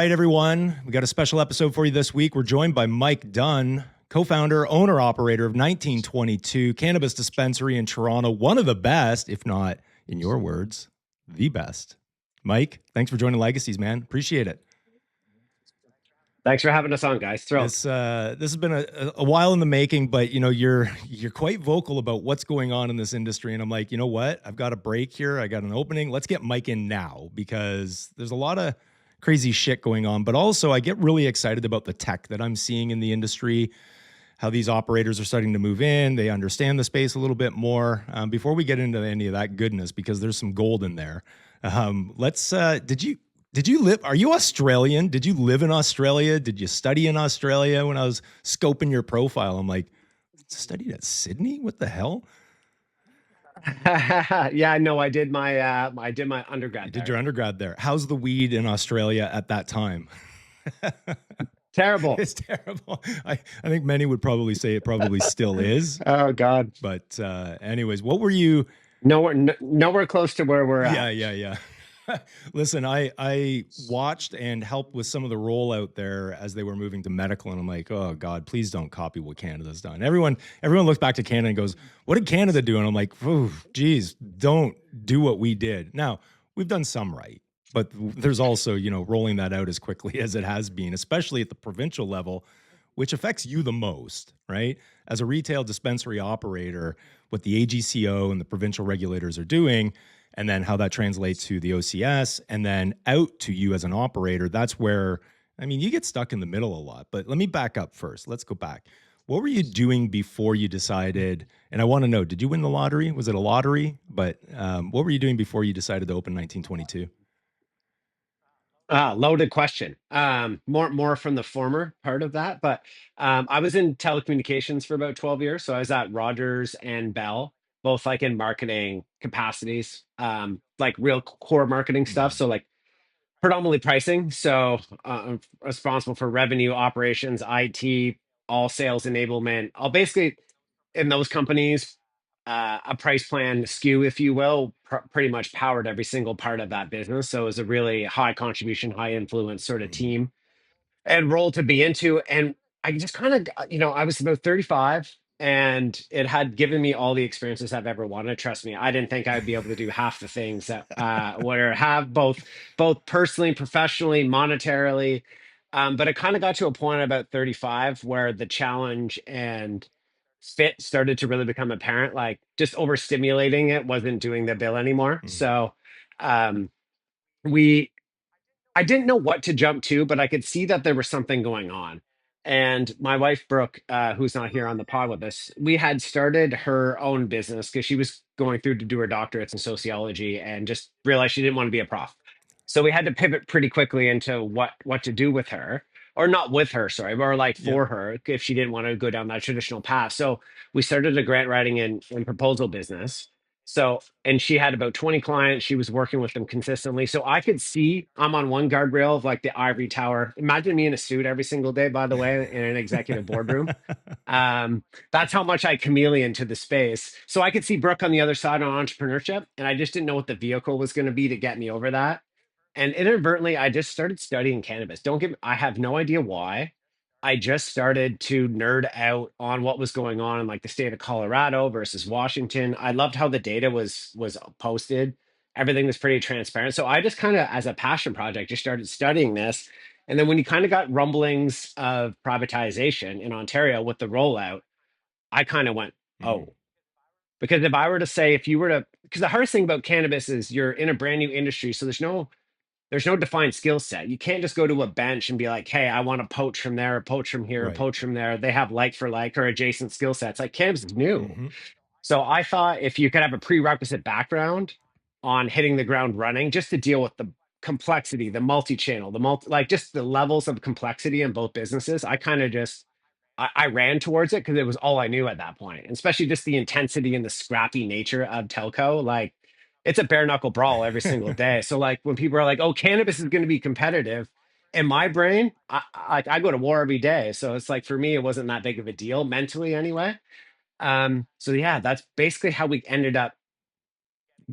right, everyone. We got a special episode for you this week. We're joined by Mike Dunn, co-founder, owner, operator of 1922 Cannabis Dispensary in Toronto. One of the best, if not, in your words, the best. Mike, thanks for joining Legacies, man. Appreciate it. Thanks for having us on, guys. Thrilled. This has been a while in the making, but you know you're quite vocal about what's going on in this industry, and I'm like, you know what? I've got a break here. I got an opening. Let's get Mike in now because there's a lot of crazy shit going on. But also, I get really excited about the tech that I'm seeing in the industry. How these operators are starting to move in. They understand the space a little bit more. Before we get into any of that goodness, because there's some gold in there. Did you live? Are you Australian? Did you live in Australia? Did you study in Australia? When I was scoping your profile, I'm like, studied at Sydney? What the hell? Yeah, no, I did my undergrad. You did your undergrad there. How's the weed in Australia at that time? Terrible. It's terrible. I think many would probably say it probably still is. Oh God. But anyways, what were you? Nowhere close to where we're at. Yeah. Listen, I watched and helped with some of the rollout there as they were moving to medical, and I'm like, oh God, please don't copy what Canada's done. Everyone looks back to Canada and goes, what did Canada do? And I'm like, oh, geez, don't do what we did. Now, we've done some right, but there's also, rolling that out as quickly as it has been, especially at the provincial level, which affects you the most, right? As a retail dispensary operator, what the AGCO and the provincial regulators are doing, and then how that translates to the OCS and then out to you as an operator, that's where, you get stuck in the middle a lot. But let me back up first. Let's go back. What were you doing before you decided, and I want to know, did you win the lottery? Was it a lottery? But what were you doing before you decided to open 1922? Loaded question. More from the former part of that, but I was in telecommunications for about 12 years. So I was at Rogers and Bell, both like in marketing capacities, like real core marketing stuff. So like predominantly pricing. So I'm responsible for revenue, operations, IT, all sales enablement. I'll basically in those companies, a price plan skew, if you will, pretty much powered every single part of that business. So it was a really high contribution, high influence sort of team and role to be into. And I just kind of, I was about 35 and it had given me all the experiences I've ever wanted. Trust me, I didn't think I'd be able to do half the things that were have both personally, professionally, monetarily. But it kind of got to a point about 35 where the challenge and fit started to really become apparent. Like just overstimulating it wasn't doing the bill anymore. So um, we I didn't know what to jump to, but I could see that there was something going on. And my wife, Brooke, who's not here on the pod with us, we had started her own business because she was going through to do her doctorates in sociology and just realized she didn't want to be a prof. So we had to pivot pretty quickly into what to do with her, or not with her, sorry, or like for her if she didn't want to go down that traditional path. So we started a grant writing and proposal business. So, and she had about 20 clients. She was working with them consistently. So I could see I'm on one guardrail of like the ivory tower. Imagine me in a suit every single day, by the way, in an executive boardroom. That's how much I chameleon to the space. So I could see Brooke on the other side on entrepreneurship. And I just didn't know what the vehicle was going to be to get me over that. And inadvertently, I just started studying cannabis. I have no idea why. I just started to nerd out on what was going on in like the state of Colorado versus Washington. I loved how the data was posted. Everything was pretty transparent. So I just kind of, as a passion project, just started studying this. And then when you kind of got rumblings of privatization in Ontario with the rollout, I kind of went, oh, because if I were to say, because the hardest thing about cannabis is you're in a brand new industry. So there's no defined skill set. You can't just go to a bench and be like, hey, I want to poach from there, or poach from here, or Right. poach from there. They have like for like or adjacent skill sets. Like cannabis is new. So I thought if you could have a prerequisite background on hitting the ground running, just to deal with the complexity, the multi-channel, like just the levels of complexity in both businesses, I kind of just I ran towards it because it was all I knew at that point, and especially just the intensity and the scrappy nature of telco. Like it's a bare knuckle brawl every single day. So like when people are like, "Oh, cannabis is going to be competitive," in my brain, I go to war every day. So it's like for me, it wasn't that big of a deal mentally anyway. So yeah, that's basically how we ended up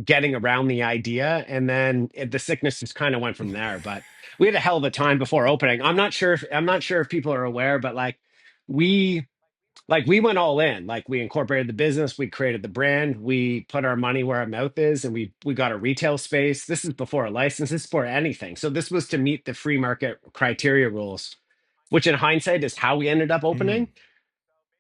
getting around the idea, and then the sickness just kind of went from there. But we had a hell of a time before opening. I'm not sure if people are aware, but we we went all in. Like, we incorporated the business, we created the brand, we put our money where our mouth is, and we got a retail space. This is before a license, this is before anything. So this was to meet the free market criteria rules, which in hindsight is how we ended up Mm. opening.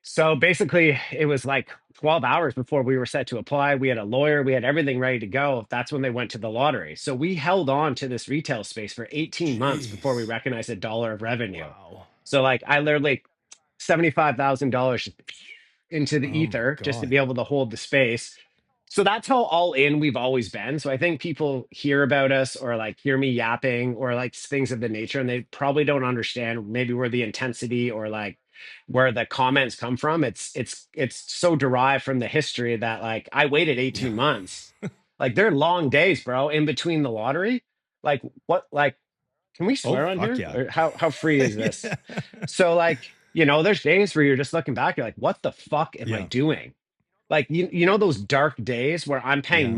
So basically, it was like 12 hours before we were set to apply. We had a lawyer, we had everything ready to go. That's when they went to the lottery. So we held on to this retail space for 18 months before we Jeez. recognized a dollar of revenue. Wow. So I literally $75,000 into the Oh my ether just to God. be able to hold the space. So that's how all in we've always been. So I think people hear about us, or hear me yapping, or things of the nature, and they probably don't understand maybe where the intensity, or where the comments come from. It's so derived from the history that I waited 18 months. They're long days, bro, in between the lottery. What can we Oh, swear on fuck here? yeah. Or how free is this? Yeah. So there's days where you're just looking back, you're like, what the fuck am I Yeah. doing? You know those dark days where Yeah. I'm paying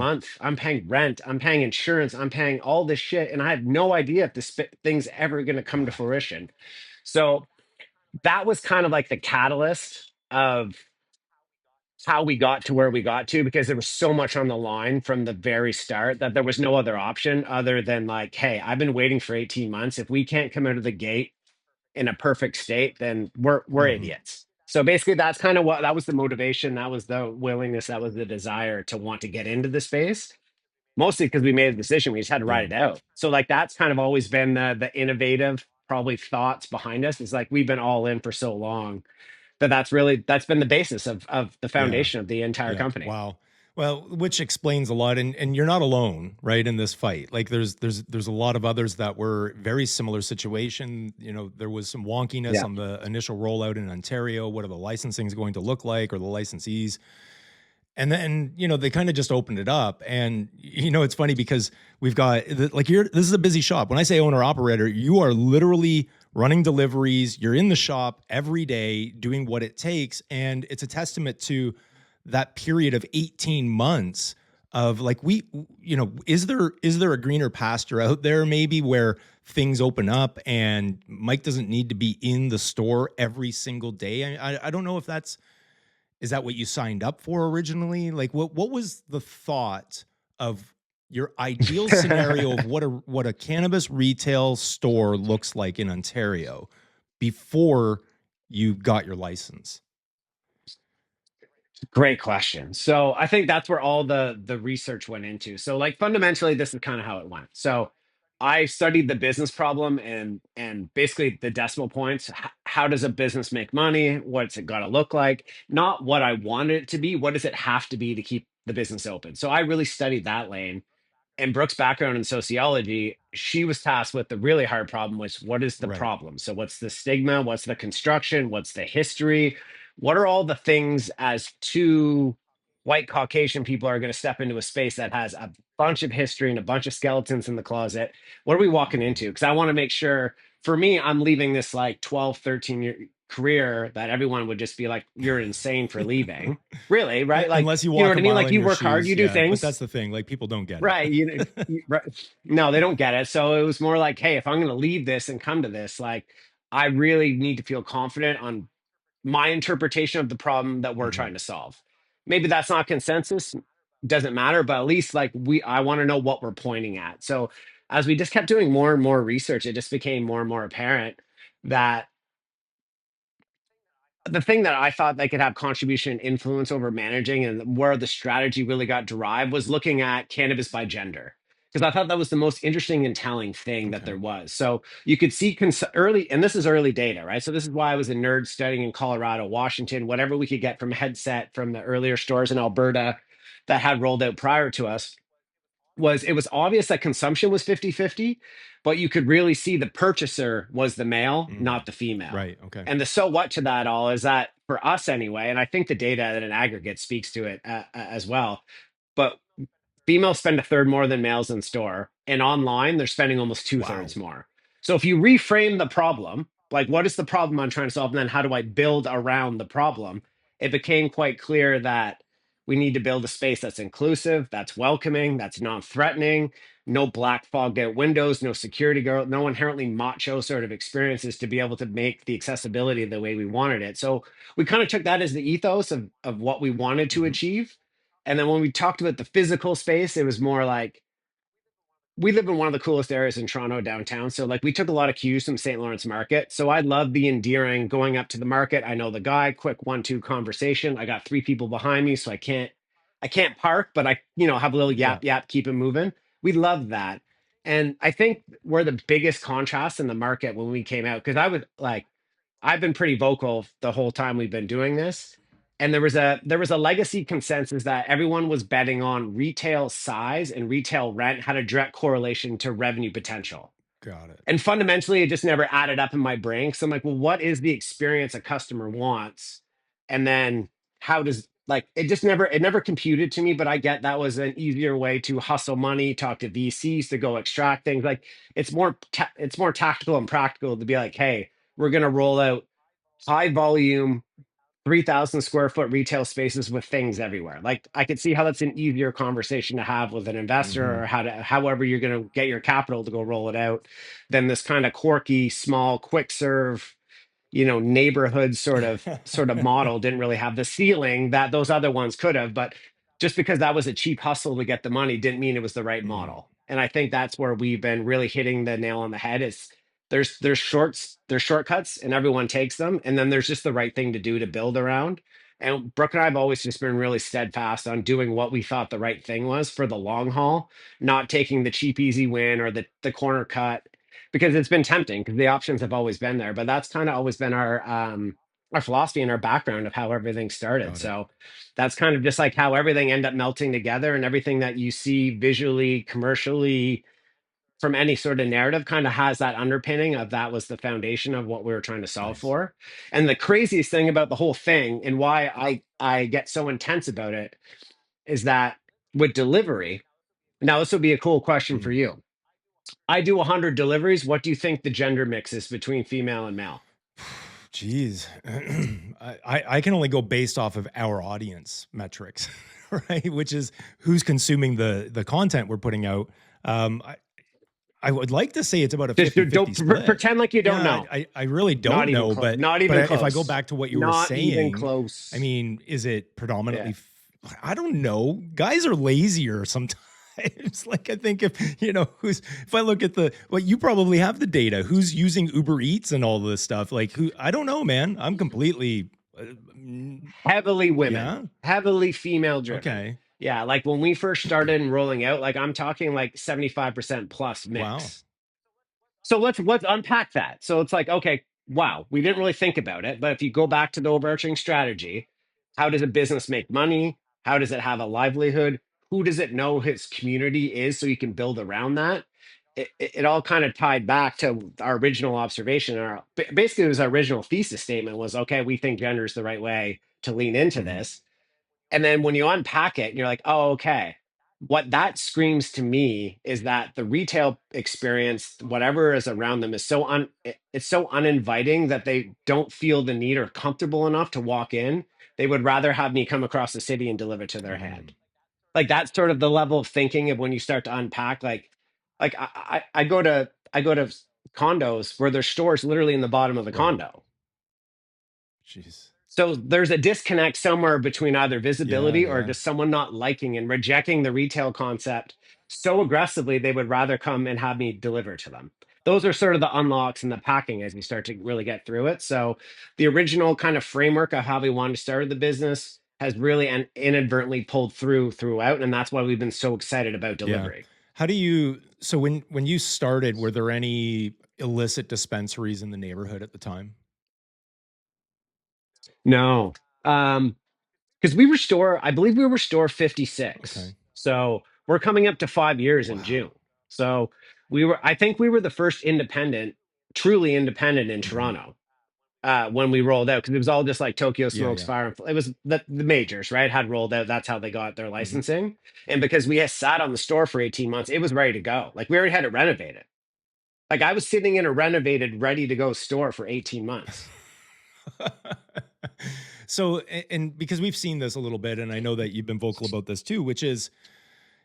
rent, I'm paying insurance, I'm paying all this shit, and I have no idea if this thing's ever going to come to God. fruition. So that was kind of like the catalyst of how we got to where we got to, because there was so much on the line from the very start that there was no other option other than hey, I've been waiting for 18 months. If we can't come out of the gate in a perfect state, then we're Hmm. idiots. So basically, that's kind of what that was the motivation, that was the willingness, that was the desire to want to get into the space. Mostly because we made a decision, we just had to Yeah. ride it out. So that's kind of always been the innovative probably thoughts behind us. Is we've been all in for so long that's been the basis of the Yeah. foundation of the entire Yeah. company. Wow. Well, which explains a lot, and you're not alone, right, in this fight. Like there's a lot of others that were very similar situation. You know, there was some wonkiness Yeah. on the initial rollout in Ontario. What are the licensings going to look like, or the licensees? And then, they kind of just opened it up. And, it's funny because we've got this is a busy shop. When I say owner operator, you are literally running deliveries. You're in the shop every day doing what it takes. And it's a testament to that period of 18 months of is there a greener pasture out there maybe where things open up and Mike doesn't need to be in the store every single day? I don't know if is that what you signed up for originally? Like, what was the thought of your ideal scenario of what a cannabis retail store looks like in Ontario before you got your license? Great question. So I think that's where all the research went into. So fundamentally, this is kind of how it went. So I studied the business problem, and basically the decimal points. How does a business make money? What's it got to look like? Not what I wanted it to be. What does it have to be to keep the business open? So I really studied that lane. And Brooke's background in sociology, she was tasked with the really hard problem, was what is the Right. problem? So what's the stigma? What's the construction? What's the history? What are all the things as two white Caucasian people are going to step into a space that has a bunch of history and a bunch of skeletons in the closet? What are we walking into? Because I want to make sure, for me, I'm leaving this 12, 13-year career that everyone would just be like, you're insane for leaving. Really, right? Unless you You know walk what a I mean? mile in You your work hard, shoes, you do yeah. But things. that's the thing; like people don't get Right. it. Right. No, they don't get it. So it was more hey, if I'm going to leave this and come to this, I really need to feel confident on my interpretation of the problem that we're Mhm. trying to solve. Maybe that's not consensus, doesn't matter, but at least I want to know what we're pointing at. So as we just kept doing more and more research, it just became more and more apparent that the thing that I thought they could have contribution and influence over managing, and where the strategy really got derived, was looking at cannabis by gender. Because I thought that was the most interesting and telling thing that Okay. there was. So you could see early, and this is early data, right? So this is why I was a nerd studying in Colorado, Washington, whatever we could get from Headset from the earlier stores in Alberta that had rolled out prior to us. It was obvious that consumption was 50-50, but you could really see the purchaser was the male, Mm. not the female. Right. Okay. And the so what to that all is that, for us anyway, and I think the data in an aggregate speaks to it as well, but females spend a third more than males in store, and online they're spending almost Wow. two-thirds more. So if you reframe the problem, what is the problem I'm trying to solve, and then how do I build around the problem, it became quite clear that We need to build a space that's inclusive, that's welcoming, that's non-threatening, no black fogged out windows, no security guard, no inherently macho sort of experiences to be able to make the accessibility the way we wanted it. So we kind of took that as the ethos of what we wanted to Hmm. achieve. And then when we talked about the physical space, it was more like, we live in one of the coolest areas in Toronto downtown. So like we took a lot of cues from St. Lawrence Market. So I love the endearing going up to the market. I know the guy, quick 1-2 conversation. I got 3 people behind me, so I can't park, but I, have a little Yeah. yap yap, keep it moving. We love that. And I think we're the biggest contrast in the market when we came out, because I was like, I've been pretty vocal the whole time we've been doing this. And there was a legacy consensus that everyone was betting on retail size and retail rent had a direct correlation to revenue potential. Got it. And fundamentally, it just never added up in my brain. So I'm like, well, what is the experience a customer wants? And then how does, like, it never computed to me, but I get that was an easier way to hustle money, talk to VCs to go extract things. Like it's more tactical and practical to be like, hey, we're going to roll out high volume 3,000 square foot retail spaces with things everywhere. Like I could see how that's an easier conversation to have with an investor, Hmm. or however you're going to get your capital to go roll it out, than this kind of quirky, small, quick serve, neighborhood sort of model didn't really have the ceiling that those other ones could have. But just because that was a cheap hustle to get the money didn't mean it was the right Hmm. model. And I think that's where we've been really hitting the nail on the head. Is there's shortcuts and everyone takes them, and then there's just the right thing to do to build around. And Brooke and I have always just been really steadfast on doing what we thought the right thing was for the long haul, not taking the cheap easy win or the corner cut, because it's been tempting because the options have always been there. But that's kind of always been our philosophy and our background of how everything started. Got it. So that's kind of just like how everything ended up melting together, and everything that you see visually, commercially, from any sort of narrative kind of has that underpinning of that was the foundation of what we were trying to solve Nice. for. And the craziest thing about the whole thing, and why I get so intense about it, is that with delivery, now this would be a cool question for Mhm. you. I do 100 deliveries. What do you think the gender mix is between female and male? Jeez, I can only go based off of our audience metrics, right? Which is who's consuming the content we're putting out. I I would like to say it's about a Just 50-50 don't split. pretend like you don't Yeah, know. I really Not don't even know, close. but Not even if I go close. back to what you were Not even saying, I close. mean, is it predominantly? Yeah. I don't know. Guys are lazier sometimes. Like I think if who's if I look at you probably have the data. Who's using Uber Eats and all this stuff? Like who? I don't know, man. I'm completely. Heavily women, Yeah. heavily female driven. Okay. Yeah, like when we first started and rolling out, like I'm talking like 75% plus Wow. mix. So let's unpack that. So it's like, okay, wow, we didn't really think about it, but if you go back to the overarching strategy, how does a business make money? How does it have a livelihood? Who does it know his community is so you can build around that? It all kind of tied back to our original observation. Basically, it was our original thesis statement was, okay, we think gender is the right way to lean into Hmm. this. And then when you unpack it, you're like, oh, okay. What that screams to me is that the retail experience, whatever is around them, is it's so uninviting that they don't feel the need or comfortable enough to walk in. They would rather have me come across the city and deliver to their hand. Like that's sort of the level of thinking of when you start to unpack. Like I go to condos where there's stores literally in the bottom of the Right. condo. Jeez. So there's a disconnect somewhere between either Yeah. visibility or Yeah. just someone not liking and rejecting the retail concept so aggressively they would rather come and have me deliver to them. Those are sort of the unlocks and the packing as you start to really get through it. So the original kind of framework of how we wanted to start the business has really inadvertently pulled throughout, and that's why we've been so excited about Yeah. delivery. How do you so when you started, were there any illicit dispensaries in the neighborhood at the time? No. Um, because I believe we were store 56. Okay. So we're coming up to 5 years in Wow. June. So I think we were the first independent, truly independent in Mhm. Toronto when we rolled out, because it was all just like Tokyo Yeah, Smokes yeah. Fire. It was the majors, right? Had rolled out. That's how they got their Mhm. licensing. And because we had sat on the store for 18 months, it was ready to go. Like we already had it renovated. Like I was sitting in a renovated, ready to go store for 18 months. So, and because we've seen this a little bit, and I know that you've been vocal about this too, which is,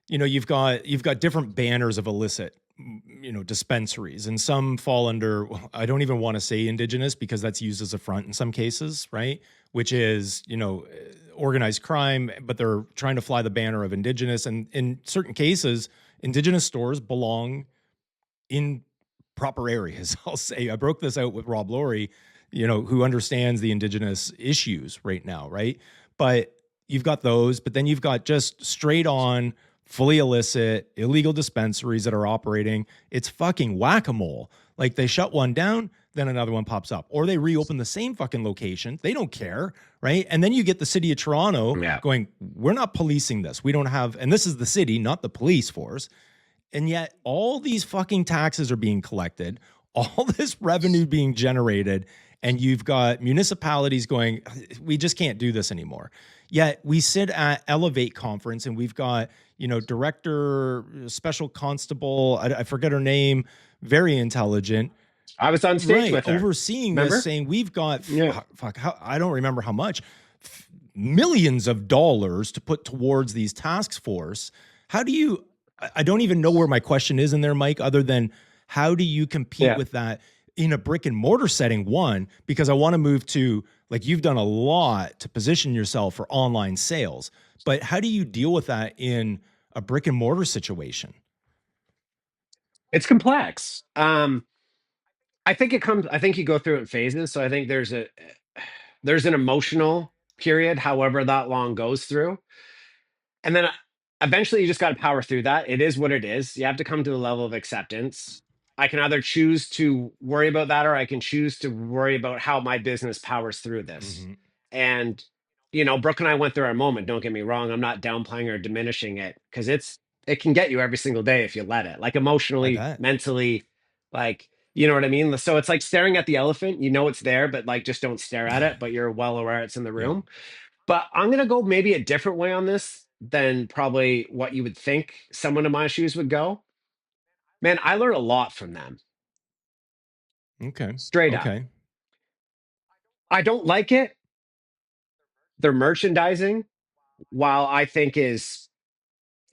you've got different banners of illicit, dispensaries, and some fall under, well, I don't even want to say indigenous because that's used as a front in some cases, right? Which is, organized crime, but they're trying to fly the banner of indigenous, and in certain cases, indigenous stores belong in proper areas. I'll say I broke this out with Rob Laurie, who understands the indigenous issues right now, right? But you've got those, but then you've got just straight on, fully illicit, illegal dispensaries that are operating. It's fucking whack-a-mole. Like they shut one down, then another one pops up, or they reopen the same fucking location. They don't care, right? And then you get the city of Toronto Yeah. going, we're not policing this. We don't have, and this is the city, not the police force. And yet all these fucking taxes are being collected, all this revenue being generated, and you've got municipalities going, we just can't do this anymore. Yet we sit at Elevate conference and we've got, director, special constable, I forget her name, very intelligent, I was on stage right, with her. overseeing this, Remember? saying we've got, Yeah. I don't remember how much, millions of dollars to put towards these task force. How do you, I don't even know where my question is in there, Mike, other than how do you compete Yeah. with that in a brick and mortar setting? One, because I want to move to, like, you've done a lot to position yourself for online sales, but how do you deal with that in a brick and mortar situation? It's complex. I think you go through it in phases. So I think there's an emotional period, however that long goes through. And then eventually you just got to power through that. It is what it is. You have to come to a level of acceptance. I can either choose to worry about that or I can choose to worry about how my business powers through this. Mm-hmm. And, Brooke and I went through our moment. Don't get me wrong. I'm not downplaying or diminishing it because it can get you every single day if you let it, like I emotionally, bet. mentally, like, you know what I mean? So it's like staring at the elephant. You know it's there, but like just don't stare at it, but you're well aware it's in the Yeah. room. But I'm gonna go maybe a different way on this than probably what you would think someone in my shoes would go. Man, I learned a lot from them. Okay. Straight up. Okay. I don't like it. Their merchandising, while I think is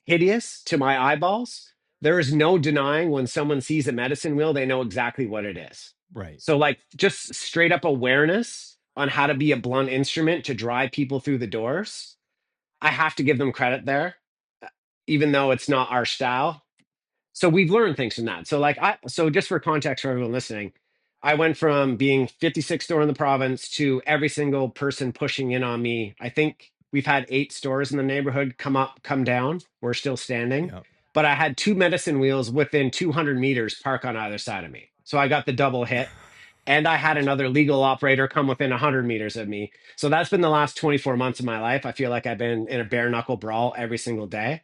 hideous to my eyeballs, there is no denying when someone sees a medicine wheel, they know exactly what it is. Right. So, like, just straight up awareness on how to be a blunt instrument to drive people through the doors. I have to give them credit there, even though it's not our style. So we've learned things from that. So just for context for everyone listening, I went from being 56th store in the province to every single person pushing in on me. I think we've had 8 stores in the neighborhood come up, come down. We're still standing. Yeah. But I had 2 medicine wheels within 200 meters park on either side of me. So I got the double hit. And I had another legal operator come within 100 meters of me. So that's been the last 24 months of my life. I feel like I've been in a bare knuckle brawl every single day.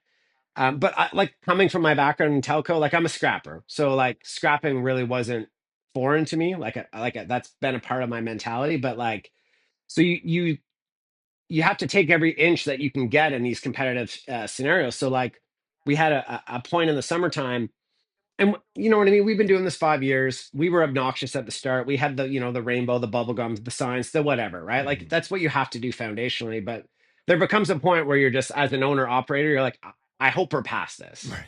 But like coming from my background in telco, like I'm a scrapper, so like scrapping really wasn't foreign to me. That's been a part of my mentality. But like, so you have to take every inch that you can get in these competitive scenarios. So like, we had a point in the summertime, and you know what I mean. We've been doing this 5 years. We were obnoxious at the start. We had the rainbow, the bubble gums, the signs, the whatever, right? Like Mhm. that's what you have to do foundationally. But there becomes a point where you're just as an owner operator, you're like, I hope we're past this, Right.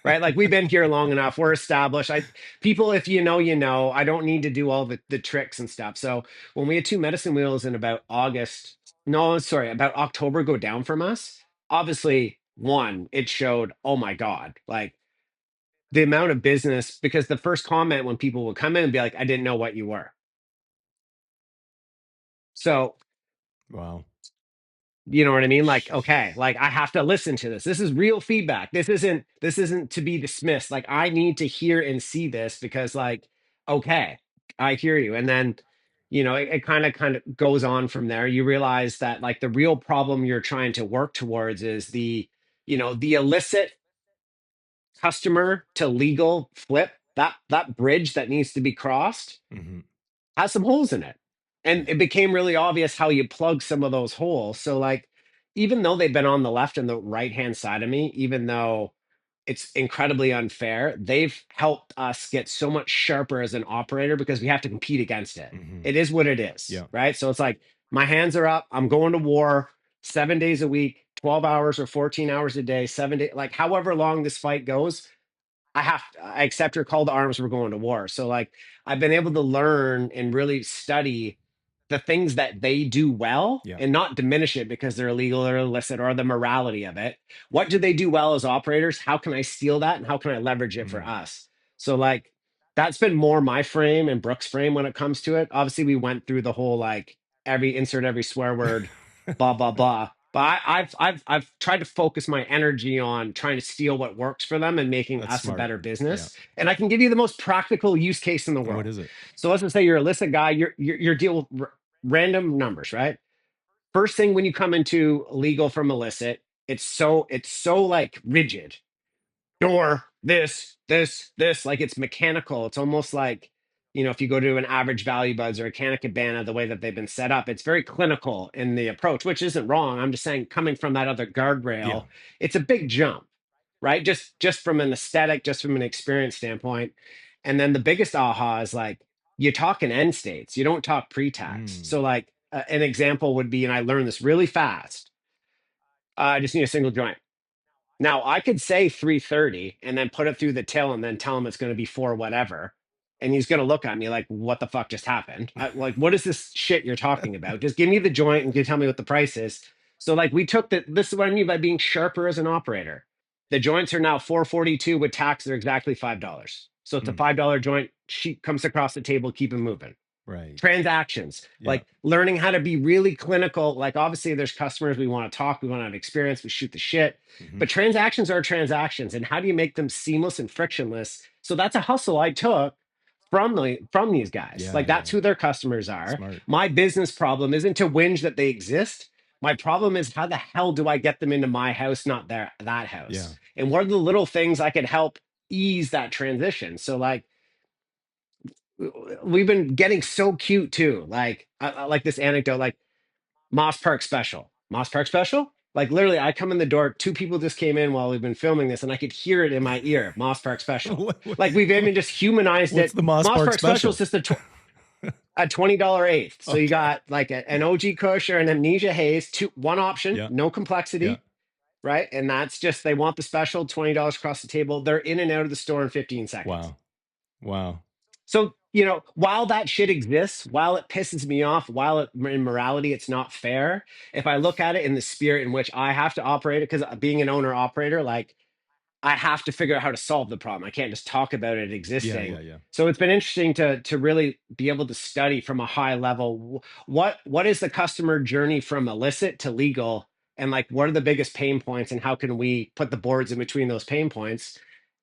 right? Like we've been here long enough. We're established. People, if you know, you know. I don't need to do all the tricks and stuff. So when we had 2 medicine wheels in about August, no, sorry, about October go down from us, obviously one, it showed, oh my God, like the amount of business, because the first comment when people would come in and be like, I didn't know what you were. So Wow. you know what I mean? Like, okay, like I have to listen to this. This is real feedback. This isn't to be dismissed. Like I need to hear and see this because like, okay, I hear you. And then, it kind of goes on from there. You realize that like the real problem you're trying to work towards is the illicit customer to legal flip, that bridge that needs to be crossed Hmm. has some holes in it. And it became really obvious how you plug some of those holes. So, like, even though they've been on the left and the right hand side of me, even though it's incredibly unfair, they've helped us get so much sharper as an operator because we have to compete against it. Hmm. It is what it is, Yeah. right? So it's like My hands are up. I'm going to war 7 days a week, 12 hours or 14 hours a day, 7 days, like however long this fight goes. I accept your call to arms. We're going to war. So like I've been able to learn and really study the things that they do well Yeah. and not diminish it because they're illegal or illicit or the morality of it. What do they do well as operators? How can I steal that and how can I leverage it for Mm, us? So like that's been more my frame and Brooke's frame when it comes to it. Obviously, we went through the whole like every swear word, blah blah blah. But I've tried to focus my energy on trying to steal what works for them and making that's us a smart. better Yeah. business. And I can give you the most practical use case in the What world. is it? So let's just say you're a illicit guy. You're deal with random numbers, right? First thing when you come into legal from illicit, it's so like rigid door, this, like it's mechanical. It's almost like, if you go to an average value buds or a canna cabana, the way that they've been set up, it's very clinical in the approach, which isn't wrong. I'm just saying, coming from that other Yeah. guardrail, it's a big jump, right? Just from an aesthetic, just from an experience standpoint. And then the biggest aha is like you talk in end states, you don't talk pre-tax. Mm. So like an example would be, and I learned this really fast. I just need a single joint. Now I could say 330 and then put it through the till and then tell him it's going to be four whatever. And he's going to look at me like, what the fuck just happened? Like, what is this shit you're talking about? Just give me the joint and you tell me what the price is. So like we took this is what I mean by being sharper as an operator. The joints are now 442 with tax. They're exactly $5. So it's a Mm. $5 joint. Sheet comes across the table, keep it moving. Right. Transactions, Yeah. like learning how to be really clinical. Like obviously there's customers, we want to talk, we want to have experience, we shoot the shit, Hmm. but transactions are transactions, and how do you make them seamless and frictionless? So that's a hustle I took from these guys. Yeah. Like Yeah. that's who their customers are. Smart. My business problem isn't to whinge that they exist. My problem is how the hell do I get them into my house, not that Yeah. house? And what are the little things I could help ease that transition? So like we've been getting so cute too. Like I like this anecdote, like Moss Park special. Moss Park special? Like literally, I come in the door. Two people just came in while we've been filming this, and I could hear it in my ear. Moss Park special. Like we've even just humanized What's it. the Moss Moss Park Park special is special? just a $20 eighth. So you Okay. got like an OG Kush or an Amnesia Haze. One option, Yeah. no Yeah. complexity, right? And that's just they want the special $20 across the table. They're in and out of the store in 15 seconds. Wow. Wow. So, while that shit exists, while it pisses me off, while in morality it's not fair, if I look at it in the spirit in which I have to operate it, because being an owner operator, like I have to figure out how to solve the problem. I can't just talk about it Yeah. Yeah. existing. Yeah. So it's been interesting to really be able to study from a high level what is the customer journey from illicit to legal, and like what are the biggest pain points and how can we put the boards in between those pain points?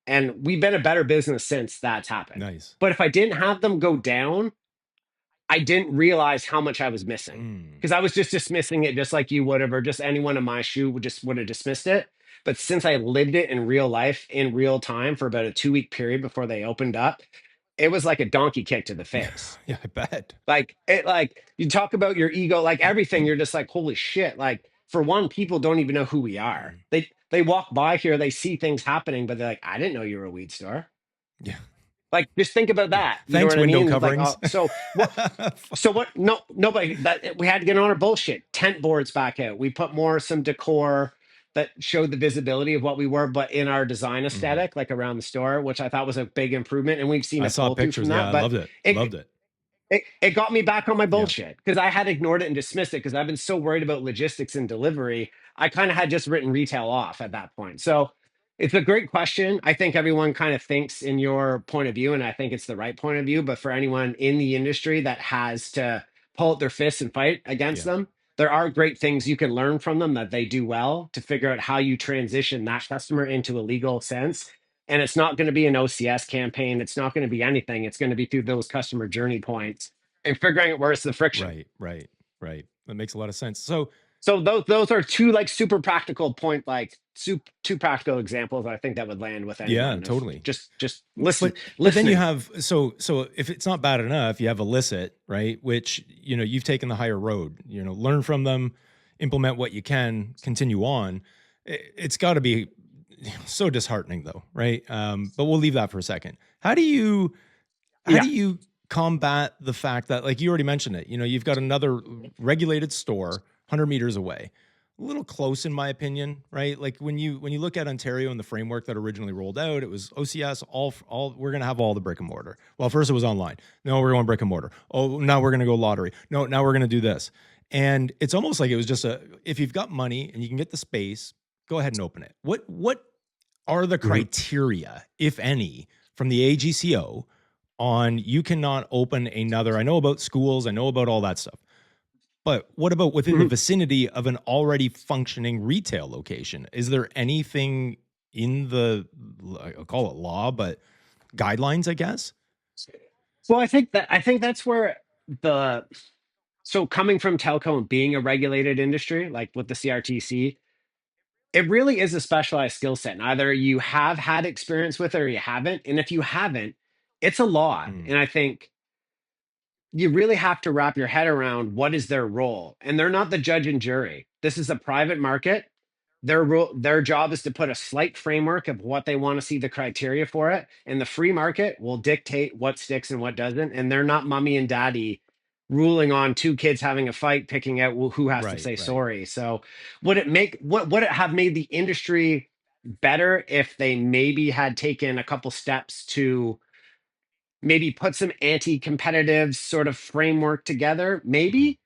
And we've been a better business since that's happened. Nice. But if I didn't have them go down, I didn't realize how much I was missing Mm. because I was just dismissing it just like you would have, or just anyone in my shoe would have dismissed it. But since I lived it in real life, in real time for about a 2 week period before they opened up, it was like a donkey kick to the Yeah. face. Yeah. I bet. Like you talk about your ego, like everything, you're just like, holy shit. Like for one, people don't even know who we are. Mm. They walk by here, they see things happening, but they're like, I didn't know you were a weed store. Yeah. Like just think about Yeah. that. You know Thanks, what I window mean? Like, coverings. so what? So what? No, nobody. That we had to get on our bullshit. Tent boards back out. We put some decor that showed the visibility of what we were, but in our design Mhm. aesthetic, like around the store, which I thought was a big improvement. And we've seen I a saw pull through pictures. from Yeah. that. I But loved it. it Loved it. it got me back on my Yeah. bullshit because I had ignored it and dismissed it because I've been so worried about logistics and delivery. I kind of had just written retail off at that point. So it's a great question. I think everyone kind of thinks in your point of view, and I think it's the right point of view. But for anyone in the industry that has to pull out their fists and fight against Yeah. them, there are great things you can learn from them that they do well to figure out how you transition that customer into a legal sense. And it's not going to be an OCS campaign. It's not going to be anything. It's going to be through those customer journey points and figuring out where's the friction. Right. Right. Right. That makes a lot of sense. So, So those are two like super practical point, like two practical examples I think that would land with yeah, anyone of totally. just But then you listening. have so if it's not bad enough, you have illicit, right? Which you've taken the higher road. Learn from them, implement what you can, continue on. It's got to be so disheartening, though, right? But we'll leave that for a second. How do you Yeah. combat the fact that, like you already mentioned it, you've got another regulated store 100 meters away, a little close in my opinion, right? Like when you look at Ontario and the framework that originally rolled out, it was OCS, all we're going to have all the brick and mortar. Well, first it was online. No, we're going brick and mortar. Oh, now we're going to go lottery. No, now we're going to do this. And it's almost like it was just if you've got money and you can get the space, go ahead and open it. What are the criteria, if any, from the AGCO on you cannot open another? I know about schools, I know about all that stuff. But what about within the vicinity of an already functioning retail location? Is there anything in the, I'll call it law, but guidelines, I guess? Well, I think that's where so coming from telco and being a regulated industry, like with the CRTC, it really is a specialized skill set. And either you have had experience with it or you haven't. And if you haven't, it's a lot. And I think you really have to wrap your head around what is their role. And they're not the judge and jury. This is a private market. Their job is to put a slight framework of what they want to see the criteria for it. And the free market will dictate what sticks and what doesn't. And they're not mommy and daddy ruling on two kids having a fight, picking out who has to say sorry. So would it have made the industry better if they maybe had taken a couple steps to maybe put some anti-competitive sort of framework together? Maybe.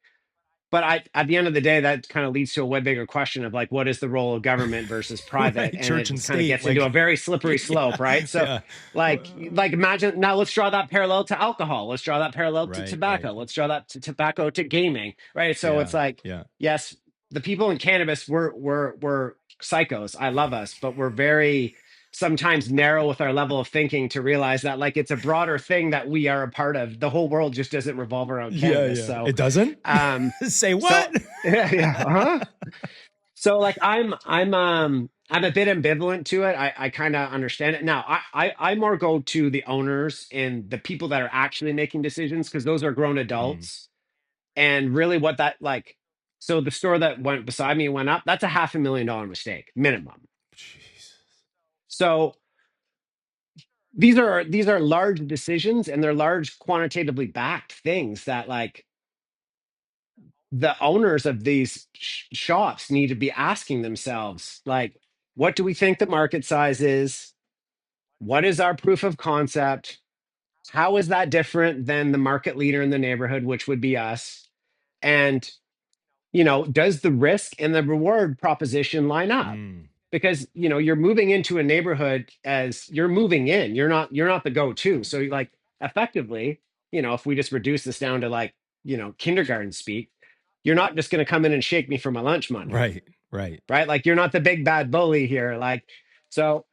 But at the end of the day, that kind of leads to a way bigger question of like, what is the role of government versus private? Right, and church it and kind of state, gets like, into a very slippery slope, right? So yeah. like imagine now let's draw that parallel to alcohol. Let's draw that parallel to Right, tobacco. right. Let's draw that to tobacco to gaming, right? So it's like, Yeah. yes, the people in cannabis we're psychos. I love us, but we're very sometimes narrow with our level of thinking to realize that like it's a broader thing that we are a part of. The whole world just doesn't revolve around cannabis. Yeah. So It doesn't? Say so what? yeah, so like I'm a bit ambivalent to it. I kind of understand it. Now I more go to the owners and the people that are actually making decisions because those are grown adults. And really what that like, so the store that went beside me went up, that's a $500,000 mistake minimum. Jesus. So these are large decisions and they're large quantitatively backed things that like the owners of these shops need to be asking themselves like, what do we think the market size is? What is our proof of concept? How is that different than the market leader in the neighborhood, which would be us? And does the risk and the reward proposition line up? Because you're moving into a neighborhood as you're moving in. You're not the go-to. So like effectively, if we just reduce this down to like, kindergarten speak, you're not just going to come in and shake me for my lunch money, Right. right? Like you're not the big bad bully here. Like, so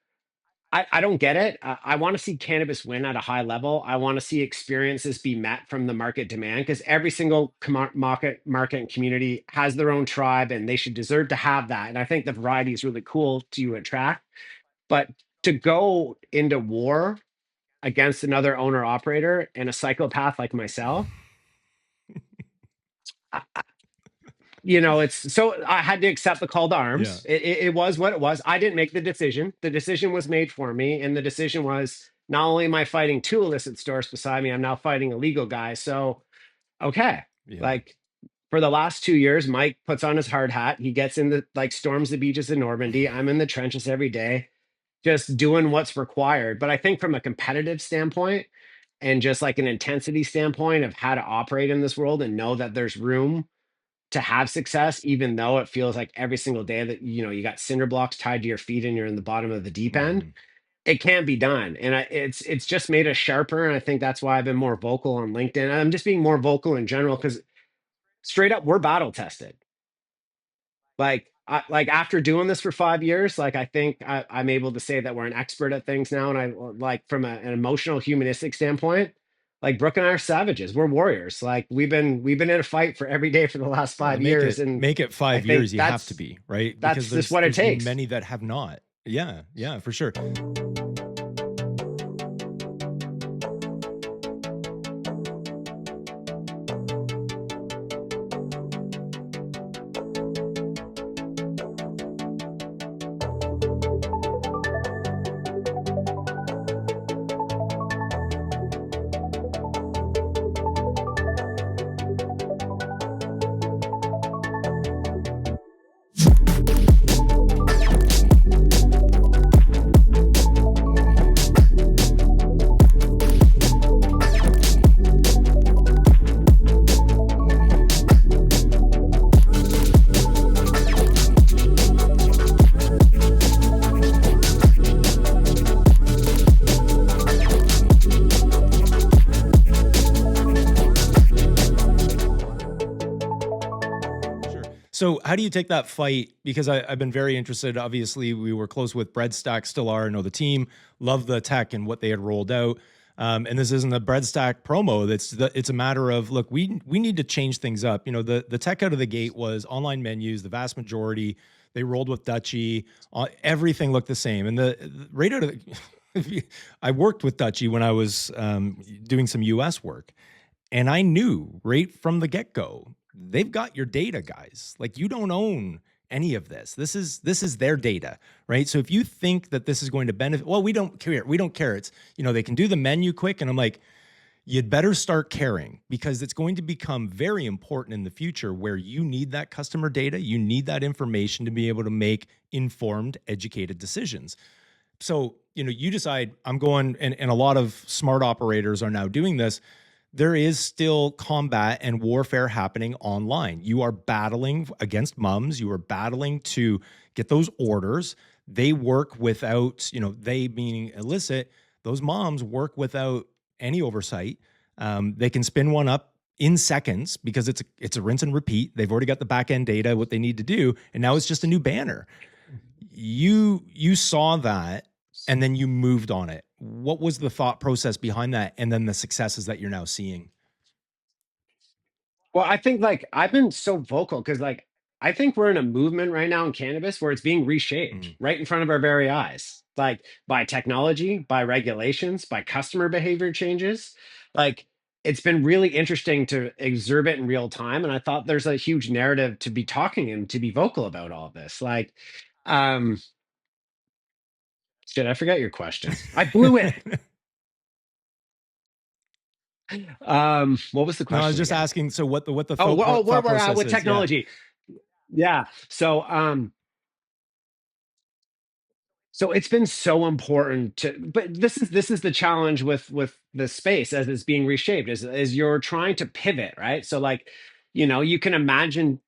I don't get it. I want to see cannabis win at a high level. I want to see experiences be met from the market demand because every single market and community has their own tribe and they should deserve to have that. And I think the variety is really cool to attract. But to go into war against another owner operator and a psychopath like myself, it's so I had to accept the call to arms. It was what it was. I didn't make the decision. The decision was made for me. And the decision was not only am I fighting two illicit stores beside me, I'm now fighting a legal guy. So, okay. Like for the last 2 years, Mike puts on his hard hat. He gets in the like storms the beaches in Normandy. I'm in the trenches every day, just doing what's required. But I think from a competitive standpoint and just like an intensity standpoint of how to operate in this world and know that there's room to have success, even though it feels like every single day that you got cinder blocks tied to your feet and you're in the bottom of the deep end, it can be done. And it's just made us sharper. And I think that's why I've been more vocal on LinkedIn. I'm just being more vocal in general because straight up, we're battle tested. Like after doing this for 5 years, like I think I'm able to say that we're an expert at things now. And I like from an emotional, humanistic standpoint, like Brooke and I are savages. We're warriors. Like we've been in a fight for every day for the last 5 years. And make it 5 years. You have to be right because that's just what it takes. Many that have not. Yeah, for sure. Sure. So, how do you take that fight? Because I've been very interested. Obviously, we were close with Breadstack, still are. Know the team, love the tech and what they had rolled out. And this isn't a Breadstack promo. It's a matter of, look, we need to change things up. You know, the tech out of the gate was online menus. The vast majority they rolled with Dutchy. Everything looked the same, and the right out of the, I worked with Dutchy when I was doing some US work. And I knew right from the get-go, they've got your data, guys. Like, you don't own any of this. This is their data, right? So if you think that this is going to benefit, well, we don't care. We don't care. It's, you know, they can do the menu quick. And I'm like, you'd better start caring, because it's going to become very important in the future, where you need that customer data. You need that information to be able to make informed, educated decisions. So, you know, you decide, I'm going, and a lot of smart operators are now doing this. There is still combat and warfare happening online. You are battling against mums. You are battling to get those orders. They work without, you know, they meaning illicit, those moms work without any oversight. They can spin one up in seconds, because it's a rinse and repeat. They've already got the back end data, what they need to do, and now it's just a new banner. You saw that, and then you moved on it. What was the thought process behind that, and then the successes that you're now seeing? Well, I think like I've been so vocal because like I think we're in a movement right now in cannabis where it's being reshaped Mm, right in front of our very eyes, like by technology, by regulations, by customer behavior changes. Like it's been really interesting to observe it in real time. And I thought there's a huge narrative to be talking and to be vocal about all this. Like, um, shit, I forgot your question. I blew it. What was the no, I was question just again? asking. So what the Oh, where thought we're at process with is? Yeah. technology. Yeah. So it's been so important to, but this is the challenge with the space as it's being reshaped, is you're trying to pivot, right? So like, you know, you can imagine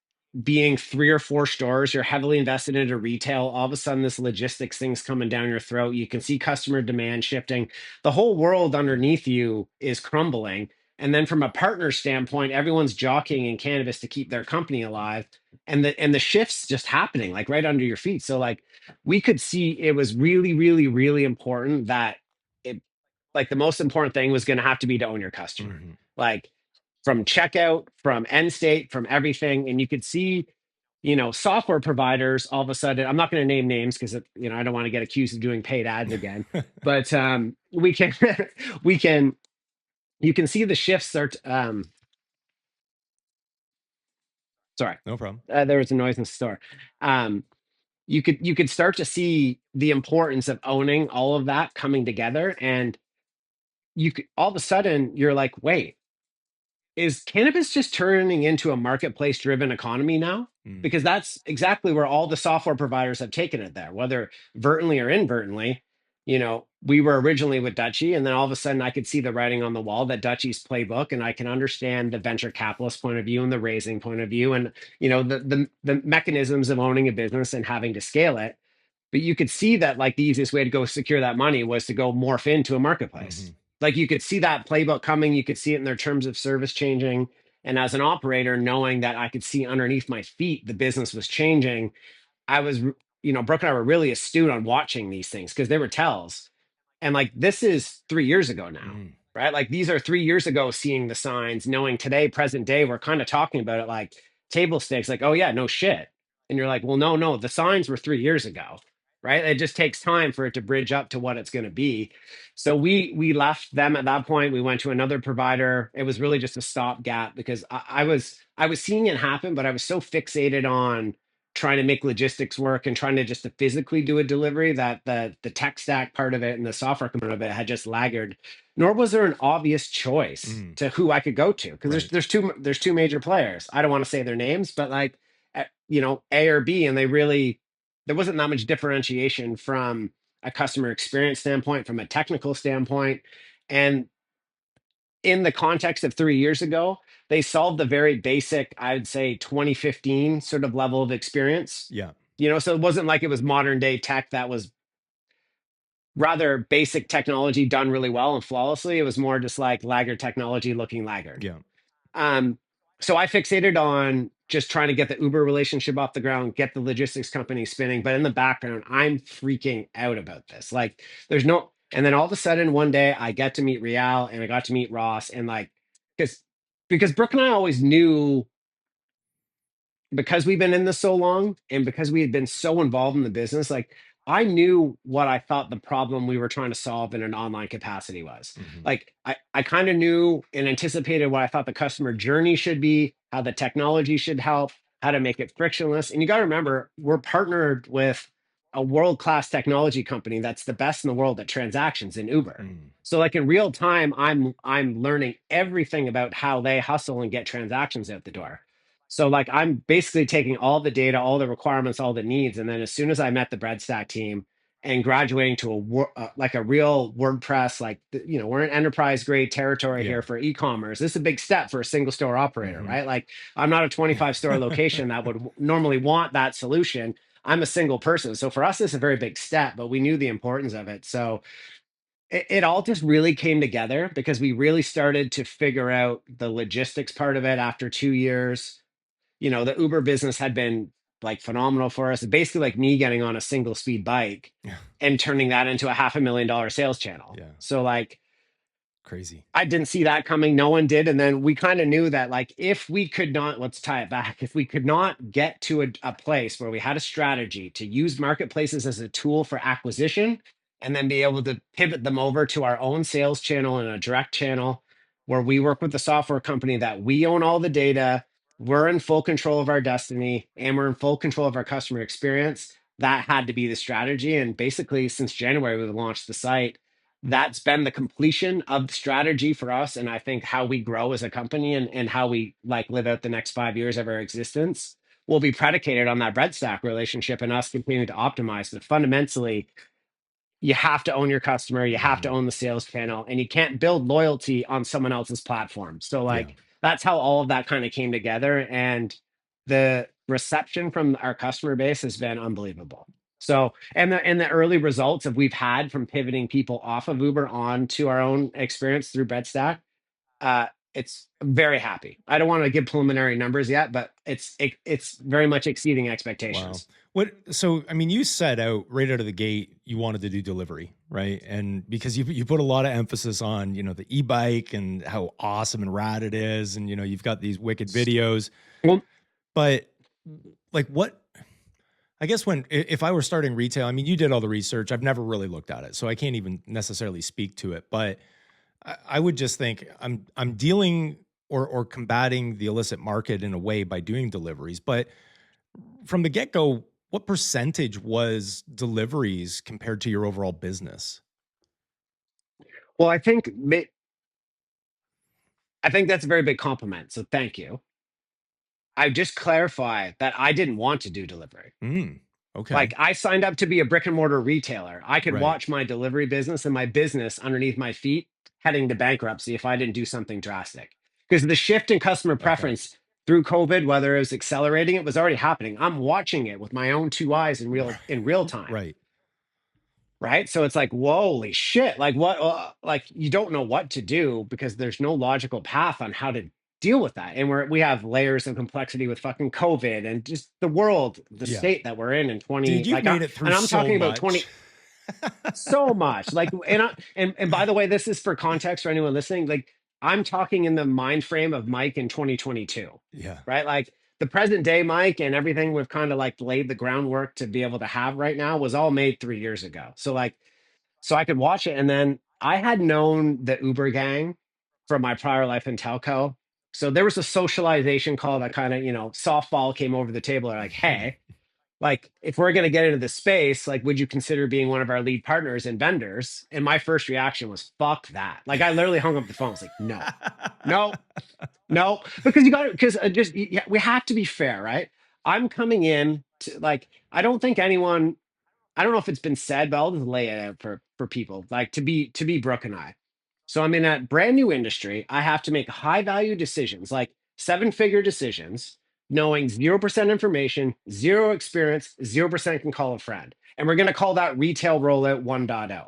being 3 or 4 stores, you're heavily invested into retail, all of a sudden this logistics thing's coming down your throat. You can see customer demand shifting. The whole world underneath you is crumbling. And then from a partner standpoint, everyone's jockeying in cannabis to keep their company alive. And the shifts just happening like right under your feet. So like we could see it was really, really, really important that it, like the most important thing was going to have to be to own your customer. Mhm. Like from checkout, from end state, from everything. And you could see, you know, software providers all of a sudden, I'm not going to name names because, you know, I don't want to get accused of doing paid ads again, but we can, we can, you can see the shifts start. Sorry, No problem. there was a noise in the store. Um, you could start to see the importance of owning all of that coming together, and you could all of a sudden you're like, wait, is cannabis just turning into a marketplace driven economy now? Mm. Because that's exactly where all the software providers have taken it there, whether vertently or inadvertently. You know, we were originally with Dutchy, and then all of a sudden I could see the writing on the wall that Dutchy's playbook, and I can understand the venture capitalist point of view and the raising point of view, and you know the mechanisms of owning a business and having to scale it. But you could see that like the easiest way to go secure that money was to go morph into a marketplace. Mhm. Like you could see that playbook coming, you could see it in their terms of service changing. And as an operator, knowing that I could see underneath my feet the business was changing, I was, you know, Brooke and I were really astute on watching these things because they were tells. And like this is 3 years ago now, Mm. right? Like these are 3 years ago seeing the signs, knowing today, present day, we're kind of talking about it like table stakes, like, oh yeah, no shit. And you're like, well, no, no, the signs were 3 years ago, right? It just takes time for it to bridge up to what it's going to be. So we left them at that point. We went to another provider. It was really just a stopgap because I was seeing it happen, but I was so fixated on trying to make logistics work and trying to just to physically do a delivery that the tech stack part of it and the software component of it had just laggard. Nor was there an obvious choice Mm. to who I could go to because there's Right. there's two major players. I don't want to say their names, but like A or B, and there wasn't that much differentiation from a customer experience standpoint, from a technical standpoint. And in the context of 3 years ago, they solved the very basic, I'd say 2015 sort of level of experience. Yeah. So it wasn't like it was modern day tech that was rather basic technology done really well and flawlessly. It was more just like laggard technology looking laggard. Yeah. Um, so I fixated on just trying to get the Uber relationship off the ground, get the logistics company spinning. But in the background, I'm freaking out about this. Like, there's no, and then all of a sudden, one day I get to meet Rial and I got to meet Ross, and like, because Brooke and I always knew, because we've been in this so long and because we had been so involved in the business, like I knew what I thought the problem we were trying to solve in an online capacity was. Hmm. Like I kind of knew and anticipated what I thought the customer journey should be, how the technology should help, how to make it frictionless. And you got to remember, we're partnered with a world-class technology company that's the best in the world at transactions in Uber. Mm. So like in real time, I'm learning everything about how they hustle and get transactions out the door. So like I'm basically taking all the data, all the requirements, all the needs, and then as soon as I met the Breadstack team and graduating to like a real WordPress, like we're in enterprise grade territory Yeah. here for e-commerce. This is a big step for a single store operator, Hmm. right? Like I'm not a 25 store location that would normally want that solution. I'm a single person, so for us, it's a very big step, but we knew the importance of it. So it all just really came together because we really started to figure out the logistics part of it after 2 years. The Uber business had been like phenomenal for us. Basically, like me getting on a single speed bike Yeah. and turning that into a $500,000 sales channel. Yeah. So like Crazy. I didn't see that coming. No one did. And then we kind of knew that, like, if we could not, let's tie it back, if we could not get to a place where we had a strategy to use marketplaces as a tool for acquisition and then be able to pivot them over to our own sales channel and a direct channel where we work with the software company that we own all the data, we're in full control of our destiny, and we're in full control of our customer experience. That had to be the strategy. And basically, since January, we launched the site. That's been the completion of the strategy for us, and I think how we grow as a company and how we like live out the next 5 years of our existence will be predicated on that breadstack relationship and us continuing to optimize. But fundamentally, you have to own your customer, you have to Hmm. own the sales channel, and you can't build loyalty on someone else's platform. So Yeah. like that's how all of that kind of came together, and the reception from our customer base has been unbelievable. So, and the early results that we've had from pivoting people off of Uber onto our own experience through Breadstack, it's very happy. I don't want to give preliminary numbers yet, but it's very much exceeding Wow. expectations. So, I mean, you set out right out of the gate, you wanted to do delivery, right? And because you put a lot of emphasis on, the e-bike and how awesome and rad it is. And, you've got these wicked videos, Well, but like I guess if I were starting retail, I mean, you did all the research. I've never really looked at it, so I can't even necessarily speak to it, but I would just think I'm dealing or combating the illicit market in a way by doing deliveries. But from the get-go, what percentage was deliveries compared to your overall business? well, I think that's a very big compliment. So thank you. I just clarify that I didn't want to do delivery. Mm, Like okay. I signed up to be a brick and mortar retailer. I could Right. watch my delivery business and my business underneath my feet heading to bankruptcy if I didn't do something drastic. Because the shift in customer Okay. preference through COVID, whether it was accelerating, it was already happening. I'm watching it with my own two eyes in real time. Right. Right. So it's like, holy shit. Like what like you don't know what to do because there's no logical path on how to deal with that. And we have layers of complexity with fucking COVID and just the world, the Yeah. state that we're in Dude, 20, you've like made it through and I'm so talking about much. 20 so much. Like and by the way, this is for context for anyone listening. Like I'm talking in the mind frame of Mike in 2022. Yeah. Right? Like the present day Mike and everything we've kind of like laid the groundwork to be able to have right now was all made 3 years ago. So I could watch it. And then I had known the Uber gang from my prior life in telco. So there was a socialization call that kind of, softball came over the table. They're like, hey, like if we're going to get into this space, like, would you consider being one of our lead partners and vendors? And my first reaction was, fuck that. Like I literally hung up the phone. I was like, no, no, no, because you got to, because just, yeah, we have to be fair, right? I'm coming in to like, I don't think anyone, I don't know if it's been said, but I'll just lay it out for people like to be Brooke and I. So I'm in a brand new industry. I have to make high value decisions, like seven-figure decisions, knowing 0% information, zero experience, 0% can call a friend. And we're going to call that retail rollout 1.0.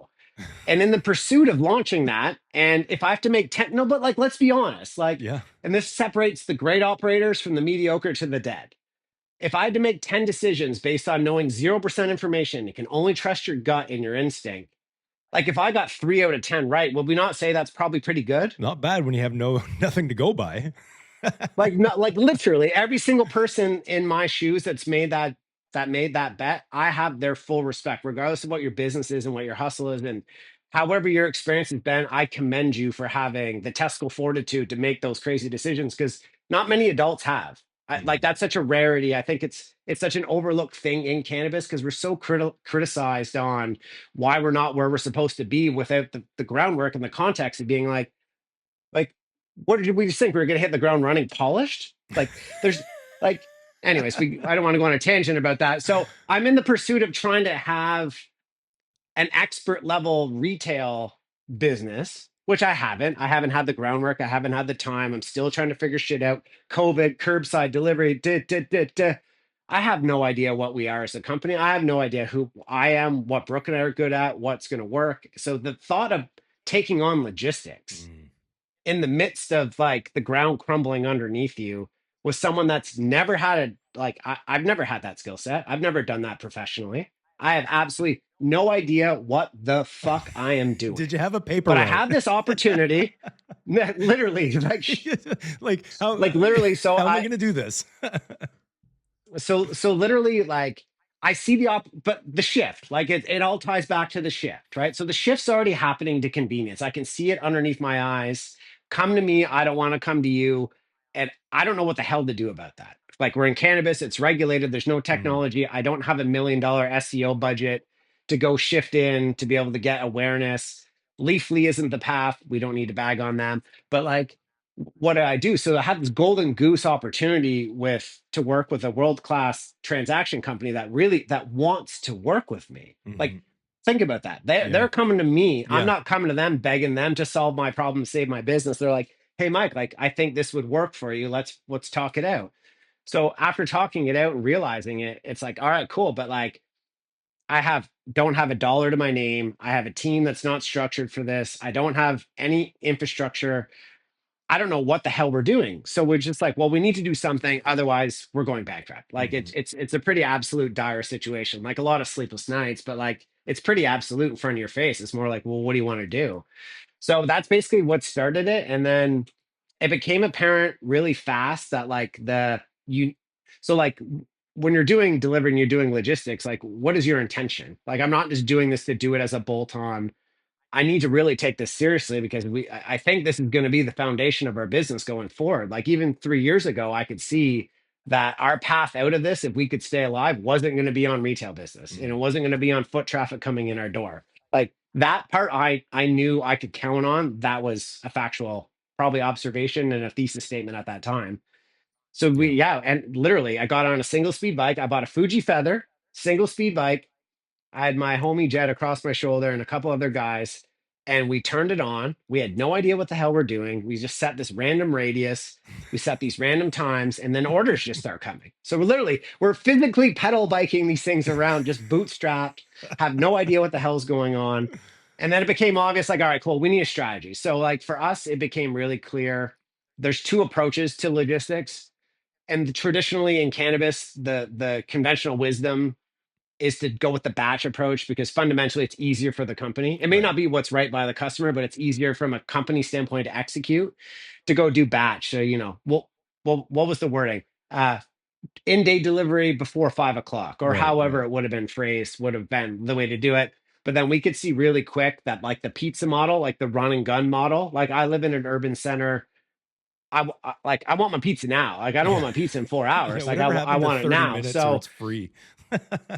And in the pursuit of launching that, and if I have to make 10, no, but like, let's be honest, like, Yeah. and this separates the great operators from the mediocre to the dead. If I had to make 10 decisions based on knowing 0% information, you can only trust your gut and your instinct. Like if I got 3 out of 10 right, would we not say that's probably pretty good? Not bad when you have no nothing to go by. Like not like literally every single person in my shoes that's made that bet, I have their full respect, regardless of what your business is and what your hustle is. And however your experience has been, I commend you for having the testicle fortitude to make those crazy decisions because not many adults have. Like Mhm. that's such a rarity. I think it's such an overlooked thing in cannabis because we're so criticized on why we're not where we're supposed to be without the groundwork and the context of being like, what did we just think? We were going to hit the ground running polished? Like, there's like, anyways, I don't want to go on a tangent about that. So I'm in the pursuit of trying to have an expert level retail business, which I haven't. I haven't had the groundwork. I haven't had the time. I'm still trying to figure shit out. COVID, curbside delivery, I have no idea what we are as a company. I have no idea who I am, what Brooke and I are good at, what's going to work. So the thought of taking on logistics Mm. in the midst of like the ground crumbling underneath you with someone that's never had I've never had that skill set. I've never done that professionally. I have absolutely no idea what the fuck I am doing. Did you have a paper But I route? have this opportunity, literally, Like how like literally. So how am I I going to do this? so literally like I see but the shift like it all ties back to the shift, right? So the shift's already happening to convenience. I can see it underneath my eyes. Come to me, I don't want to come to you. And I don't know what the hell to do about that. Like we're in cannabis, it's regulated, there's no Mhm. technology. I don't have $1 million SEO budget to go shift in to be able to get awareness. Leafly isn't the path, we don't need to bag on them, but like what did I do? So I had this golden goose opportunity to work with a world-class transaction company that wants to work with me. Like, Mhm. think about that. They're Yeah. coming to me. I'm Yeah. not coming to them begging them to solve my problem, save my business. They're like, hey Mike, like I think this would work for you. Let's talk it out. So after talking it out and realizing it, it's like, all right, cool. But like don't have a dollar to my name. I have a team that's not structured for this. I don't have any infrastructure. I don't know what the hell we're doing. So we're just like, well, we need to do something, otherwise we're going bankrupt. Like it's Mhm. it's it's a pretty absolute dire situation. Like a lot of sleepless nights, but like it's pretty absolute in front of your face. It's more like, well, what do you want to do? So that's basically what started it. And then it became apparent really fast that like the you so like when you're doing delivering, you're doing logistics, like what is your intention? Like I'm not just doing this to do it as a bolt on. I need to really take this seriously because I think this is going to be the foundation of our business going forward. Like even 3 years ago, I could see that our path out of this, if we could stay alive, wasn't going to be on retail business and it Mhm. wasn't going to be on foot traffic coming in our door. Like that part, I knew I could count on. That was a factual, probably observation and a thesis statement at that time. So Yeah. yeah, and literally, I got on a single speed bike. I bought a Fuji Feather, single speed bike. I had my homie Jed across my shoulder and a couple other guys, and we turned it on. We had no idea what the hell we're doing. We just set this random radius, we set these random times, and then orders just start coming. So we're physically pedal biking these things around, just bootstrapped, have no idea what the hell's going on. And then it became obvious, like, all right, cool, we need a strategy. So like for us, it became really clear. There's two approaches to logistics. And traditionally in cannabis, the conventional wisdom is to go with the batch approach because fundamentally it's easier for the company. It may Right. not be what's right by the customer, but it's easier from a company standpoint to execute to go do batch. So, well, what was the wording? In-day delivery before 5 o'clock, or Right. however Right. it would have been phrased, would have been the way to do it. But then we could see really quick that like the pizza model, like the run and gun model, like I live in an urban center. Like I want my pizza now. Like I don't want Yeah. my pizza in four Yeah. hours. Like Whatever I happened to want it 30 now. minutes or So it's free?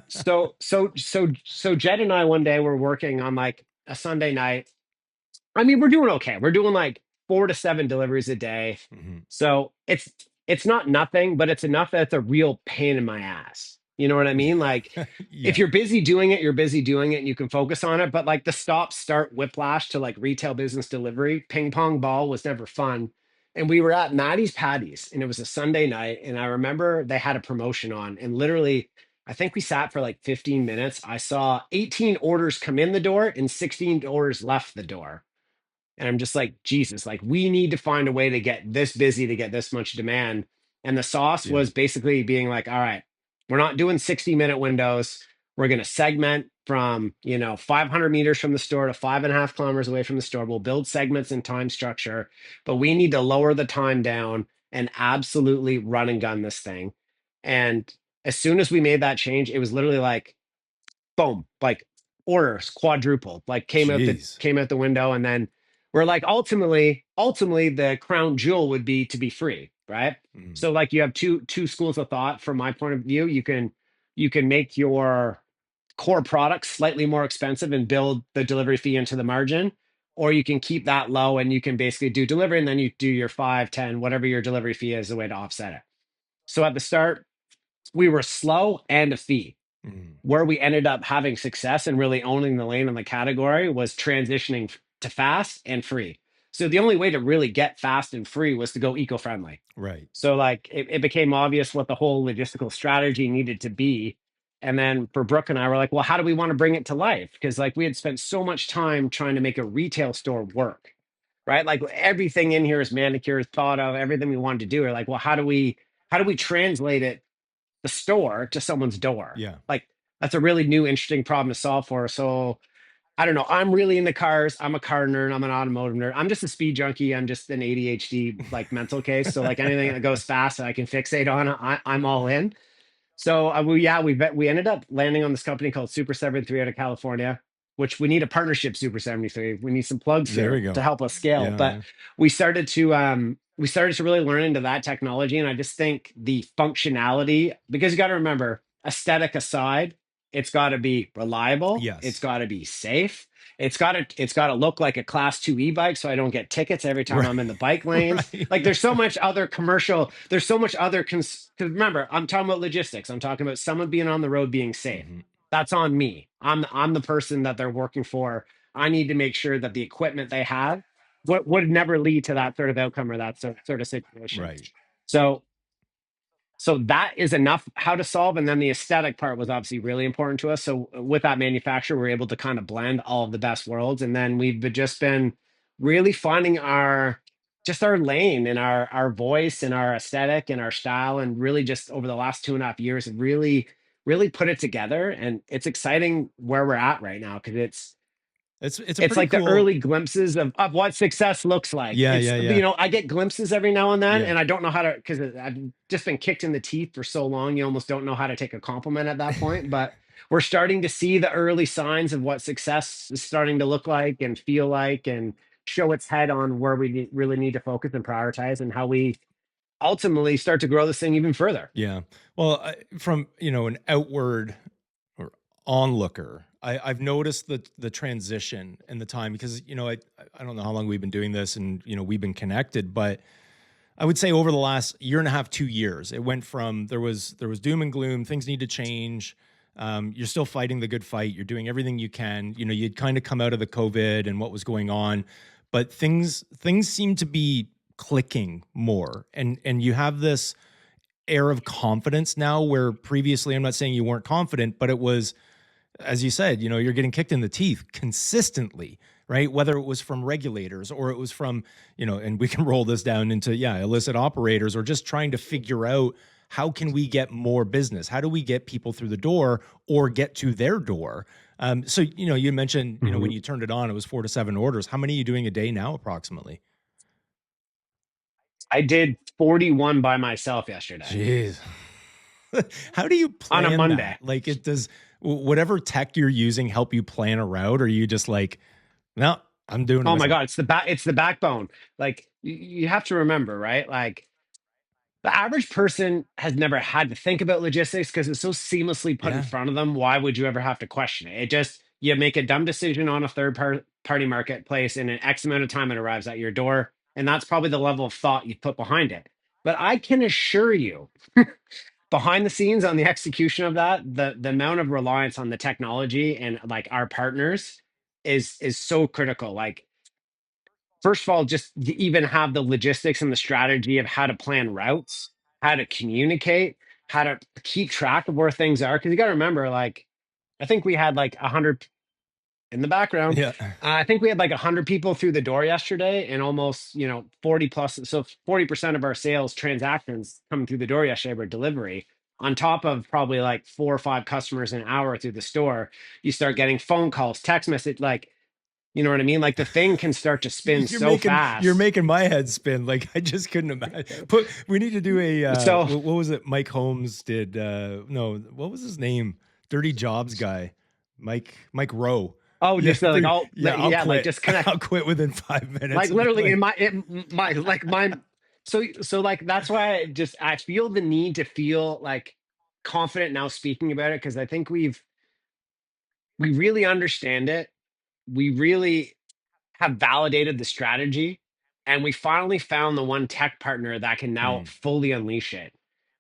so Jed and I one day were working on like a Sunday night. I mean, we're doing okay. We're doing like 4 to 7 deliveries a day. Mhm. So it's it's not nothing, but it's enough that it's a real pain in my ass. You know what I mean? Like if Yeah. you're busy doing it, you're busy doing it and you can focus on it. But like the stop start whiplash to like retail business delivery, ping pong ball was never fun. And we were at Maddie's Patties and it was a Sunday night. And I remember they had a promotion on and literally, I think we sat for like 15 minutes. I saw 18 orders come in the door and 16 orders left the door. And I'm just like, Jesus, like we need to find a way to get this busy to get this much demand. And the sauce Yeah. was basically being like, all right, we're not doing 60-minute windows. We're going to segment from, 500 meters from the store to 5.5 kilometers away from the store. We'll build segments and time structure, but we need to lower the time down and absolutely run and gun this thing. And as soon as we made that change, it was literally like, boom, like orders quadrupled, like Jeez. came out the window. And then we're like, ultimately the crown jewel would be to be free, right? Mm. So like you have two schools of thought from my point of view. You can make your core product slightly more expensive and build the delivery fee into the margin, or you can keep that low and you can basically do delivery and then you do your 5, 10, whatever your delivery fee is, a way to offset it. So at the start, we were slow and a fee. Mm. Where we ended up having success and really owning the lane in the category was transitioning to fast and free. So the only way to really get fast and free was to go eco-friendly. Right. So like it became obvious what the whole logistical strategy needed to be. And then for Brooke and I were like, well, how do we want to bring it to life? Because like we had spent so much time trying to make a retail store work, right? Like everything in here is manicured, thought of, everything we wanted to do. We're like, well, how do we translate it the store to someone's door? Yeah. Like that's a really new, interesting problem to solve for. So I don't know. I'm really into cars. I'm a car nerd. I'm an automotive nerd. I'm just a speed junkie. I'm just an ADHD like mental case. So like anything that goes fast and I can fixate on it, I'm all in. So we ended up landing on this company called Super 73 out of California, which we need a partnership. Super 73. We need some plugs There we here to go. help us scale. Yeah. But Yeah. we started to really learn into that technology, and I just think the functionality, because you got to remember, aesthetic aside, it's got to be reliable. It's Yes. got to be safe. It's got to look like a class 2 e-bike so I don't get tickets every time Right. I'm in the bike lanes. Right. Like there's so much other 'cause remember, I'm talking about logistics. I'm talking about someone being on the road being safe. Mhm. That's on me. I'm the person that they're working for. I need to make sure that the equipment they have what would never lead to that sort of outcome or that sort of situation. Right. So so that is enough how to solve. And then the aesthetic part was obviously really important to us. So with that manufacturer, we're able to kind of blend all of the best worlds. And then just been really finding our lane and our voice and our aesthetic and our style. And really just over the last 2.5 years, really put it together. And it's exciting where we're at right now because It's a it's pretty like the cool. early glimpses of what success looks like. Yeah. It's, Yeah. Yeah. I get glimpses every now and then, Yeah. and I don't know how to, because I've just been kicked in the teeth for so long. You almost don't know how to take a compliment at that point. But we're starting to see the early signs of what success is starting to look like and feel like and show its head on where we really need to focus and prioritize and how we ultimately start to grow this thing even further. Yeah. Well, from an outward or onlooker, I've noticed the transition and the time because I don't know how long we've been doing this and we've been connected, but I would say over the last year and a half, 2 years, it went from there was doom and gloom, things need to change. You're still fighting the good fight. You're doing everything you can. You'd kind of come out of the COVID and what was going on, but things seem to be clicking more, and you have this air of confidence now where previously I'm not saying you weren't confident, but it was, as you said, you're getting kicked in the teeth consistently, right? Whether it was from regulators or it was from, and we can roll this down into, illicit operators or just trying to figure out how can we get more business? How do we get people through the door or get to their door? So, you mentioned, when Mhm. you turned it on, it was 4 to 7 orders. How many are you doing a day now, approximately? I did 41 by myself yesterday Jeez. How do you on a plan Monday. that? Like, it does whatever tech you're using help you plan a route, or are you just like, no, I'm doing it Oh my myself? God, it's the backbone. Like you have to remember, right? Like the average person has never had to think about logistics because it's so seamlessly put in Yeah. front of them. Why would you ever have to question it? It just you make a dumb decision on a party marketplace and in X amount of time it arrives at your door. And that's probably the level of thought you put behind it. But I can assure you, behind the scenes on the execution of that, the amount of reliance on the technology and like our partners is so critical. Like, first of all, just to even have the logistics and the strategy of how to plan routes, how to communicate, how to keep track of where things are. Because you got to remember, like, I think we had like 100 in the background. Yeah. I think we had like 100 people through the door yesterday, and almost 40 plus. So 40% of our sales transactions coming through the door yesterday were delivery. On top of probably like 4 or 5 customers an hour through the store, you start getting phone calls, text message, like you know what I mean. Like the thing can start to spin so You're fast. making my head spin. Like I just couldn't imagine. We need to do a So what was it? Mike Holmes did no, what was his name? Dirty Jobs guy. Mike Rowe. oh, Yeah, just like oh yeah, I'll yeah, like quit. just connect. I'll quit within 5 minutes Like and be literally in like, my like my so like that's why I feel the need to feel like confident now speaking about it, because I think we really understand it. We really have validated the strategy, and we finally found the one tech partner that can now mm, fully unleash it.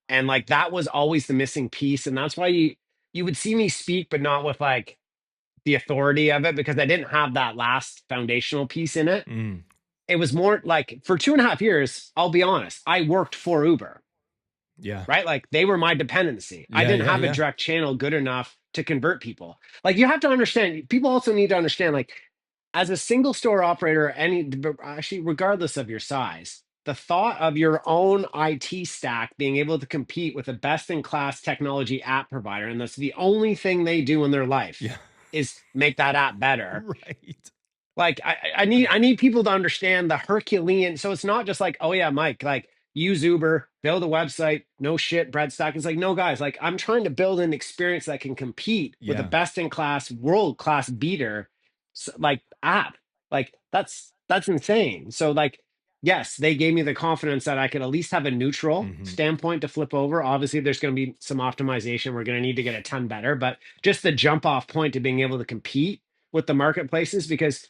And like that was always the missing piece, and that's why you would see me speak, but not with like the authority of it, because I didn't have that last foundational piece in it. mm, It was more like for 2.5 years, I'll be honest, I worked for Uber, yeah, right? Like they were my dependency. I yeah, didn't yeah, have a yeah, direct channel good enough to convert people. Like you have to understand, people also need to understand, like as a single store operator, any actually, regardless of your size, the thought of your own IT stack being able to compete with a best in class technology app provider, and that's the only thing they do in their life yeah. is make that app better. Right. Like I need people to understand the Herculean. So it's not just like, oh yeah, Mike, like use Uber, build a website, no shit, bread stack. It's like, no, guys, like I'm trying to build an experience that can compete with a Yeah. best in class, world class beater, like app. Like that's insane. So like, yes, they gave me the confidence that I could at least have a neutral Hmm. standpoint to flip over. Obviously, there's going to be some optimization. We're going to need to get a ton better, but just the jump off point to being able to compete with the marketplaces, because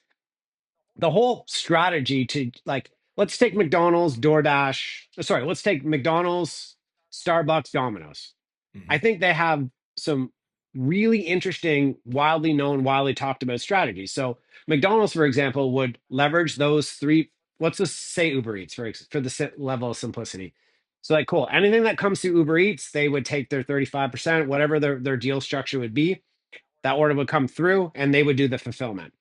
the whole strategy to like, let's take McDonald's, DoorDash, sorry, let's take McDonald's, Starbucks, Domino's. I Hmm. think they have some really interesting, widely known, widely talked about strategies. So McDonald's, for example, would leverage those three. Let's just say Uber Eats for the level of simplicity. So like, cool. Anything that comes through Uber Eats, they would take their 35%, whatever their deal structure would be. That order would come through, and they would do the fulfillment.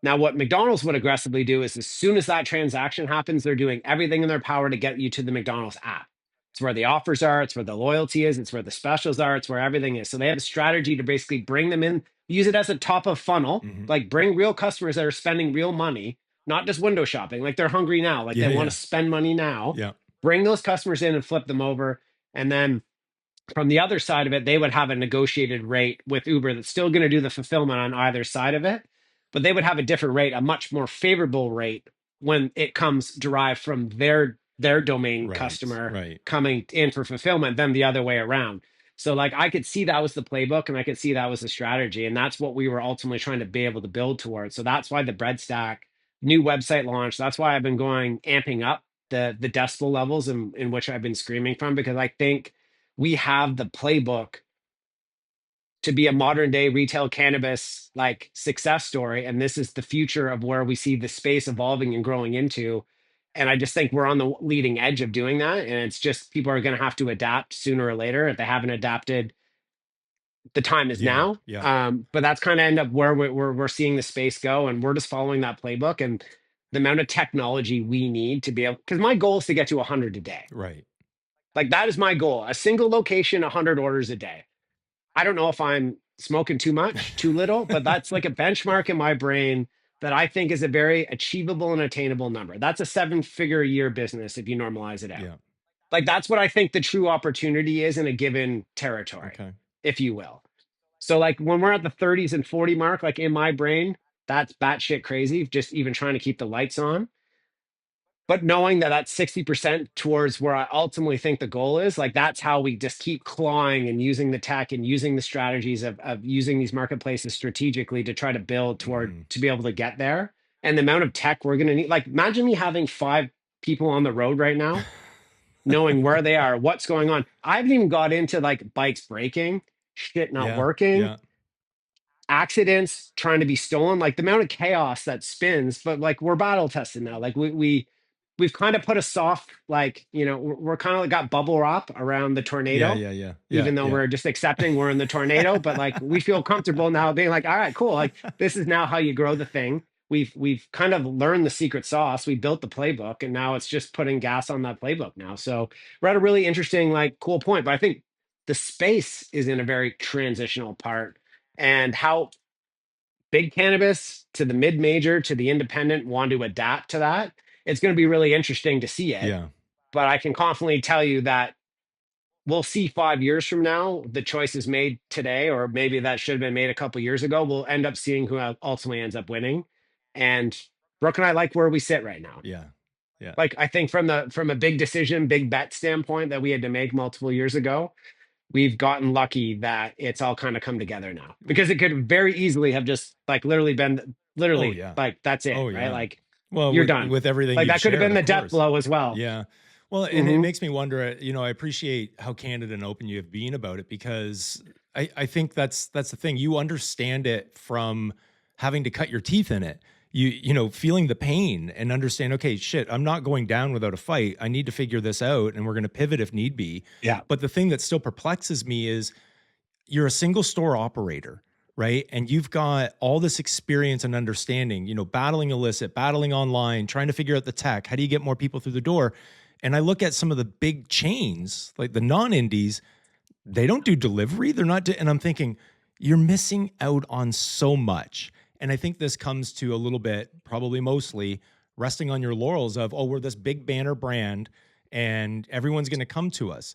Now, what McDonald's would aggressively do is as soon as that transaction happens, they're doing everything in their power to get you to the McDonald's app. It's where the offers are, it's where the loyalty is, it's where the specials are, it's where everything is. So they have a strategy to basically bring them in, use it as a top of funnel, Hmm. like bring real customers that are spending real money, not just window shopping. Like they're hungry now, like they Yeah, want yeah, to spend money now. yeah. Bring those customers in and flip them over. And then from the other side of it, they would have a negotiated rate with Uber that's still going to do the fulfillment on either side of it, but they would have a different rate, a much more favorable rate when it comes derived from their domain Right, customer right. coming in for fulfillment than the other way around. So like I could see that was the playbook, and I could see that was the strategy, and that's what we were ultimately trying to be able to build towards. So that's why the bread stack, new website launch. That's why I've been going amping up the decibel levels in which I've been screaming from, because I think we have the playbook to be a modern day retail cannabis like success story, and this is the future of where we see the space evolving and growing into. And I just think we're on the leading edge of doing that, and it's just people are going to have to adapt sooner or later. If they haven't adapted, the time is Yeah, now. yeah. But that's kind of end up where we're seeing the space go, and we're just following that playbook and the amount of technology we need to be able, because my goal is to get to 100 a day. Right. Like that is my goal, a single location, 100 orders a day. I don't know if I'm smoking too much, too little, but that's like a benchmark in my brain that I think is a very achievable and attainable number. That's a 7-figure a year business if you normalize it out. Yeah. Like that's what I think the true opportunity is in a given territory, Okay. if you will. So like when we're at the 30s and 40 mark, like in my brain, that's batshit crazy, just even trying to keep the lights on. But knowing that that's 60% towards where I ultimately think the goal is, like that's how we just keep clawing and using the tech and using the strategies of using these marketplaces strategically to try to build toward Hmm. to be able to get there. And the amount of tech we're going to need, like imagine me having 5 people on the road right now knowing where they are, what's going on. I haven't even got into like bikes breaking, shit not Yeah. working, Yeah. accidents trying to be stolen, like the amount of chaos that spins. But like we're battle tested now. Like we've kind of put a soft, like, you know, we're kind of like got bubble wrap around the Yeah. tornado, Yeah. Yeah. Yeah. even though Yeah. we're just accepting we're in the tornado. But like we feel comfortable now being like, all right, cool. Like this is now how you grow the thing. We've kind of learned the secret sauce. We built the playbook, and now it's just putting gas on that playbook now. So we're at a really interesting, like, cool point. But I think the space is in a very transitional part, and how big cannabis to the mid major to the independent want to adapt to that. It's going to be really interesting to see it. Yeah. But I can confidently tell you that we'll see 5 years from now the choices made today, or maybe that should have been made a couple years ago. We'll end up seeing who ultimately ends up winning. And Brooke and I like where we sit right now. Yeah. Yeah. Like I think from a big decision, big bet standpoint that we had to make multiple years ago, we've gotten lucky that it's all kind of come together now, because it could very easily have just like literally been Oh literally yeah. like that's it, Oh right? yeah. Like Well, you're done. with everything Like you've that could have shared, been of the death course. blow as well. Yeah. Well, and it Hmm. makes me wonder, I appreciate how candid and open you have been about it, because I think that's the thing. You understand it from having to cut your teeth in it. Feeling the pain and understand, okay, shit, I'm not going down without a fight. I need to figure this out, and we're going to pivot if need be. Yeah. But the thing that still perplexes me is you're a single store operator, right? And you've got all this experience and understanding, battling illicit, battling online, trying to figure out the tech. How do you get more people through the door? And I look at some of the big chains, like the non-indies, they don't do delivery. They're not, and I'm thinking, you're missing out on so much. And I think this comes to a little bit, probably mostly, resting on your laurels of, oh, we're this big banner brand and everyone's going to come to us.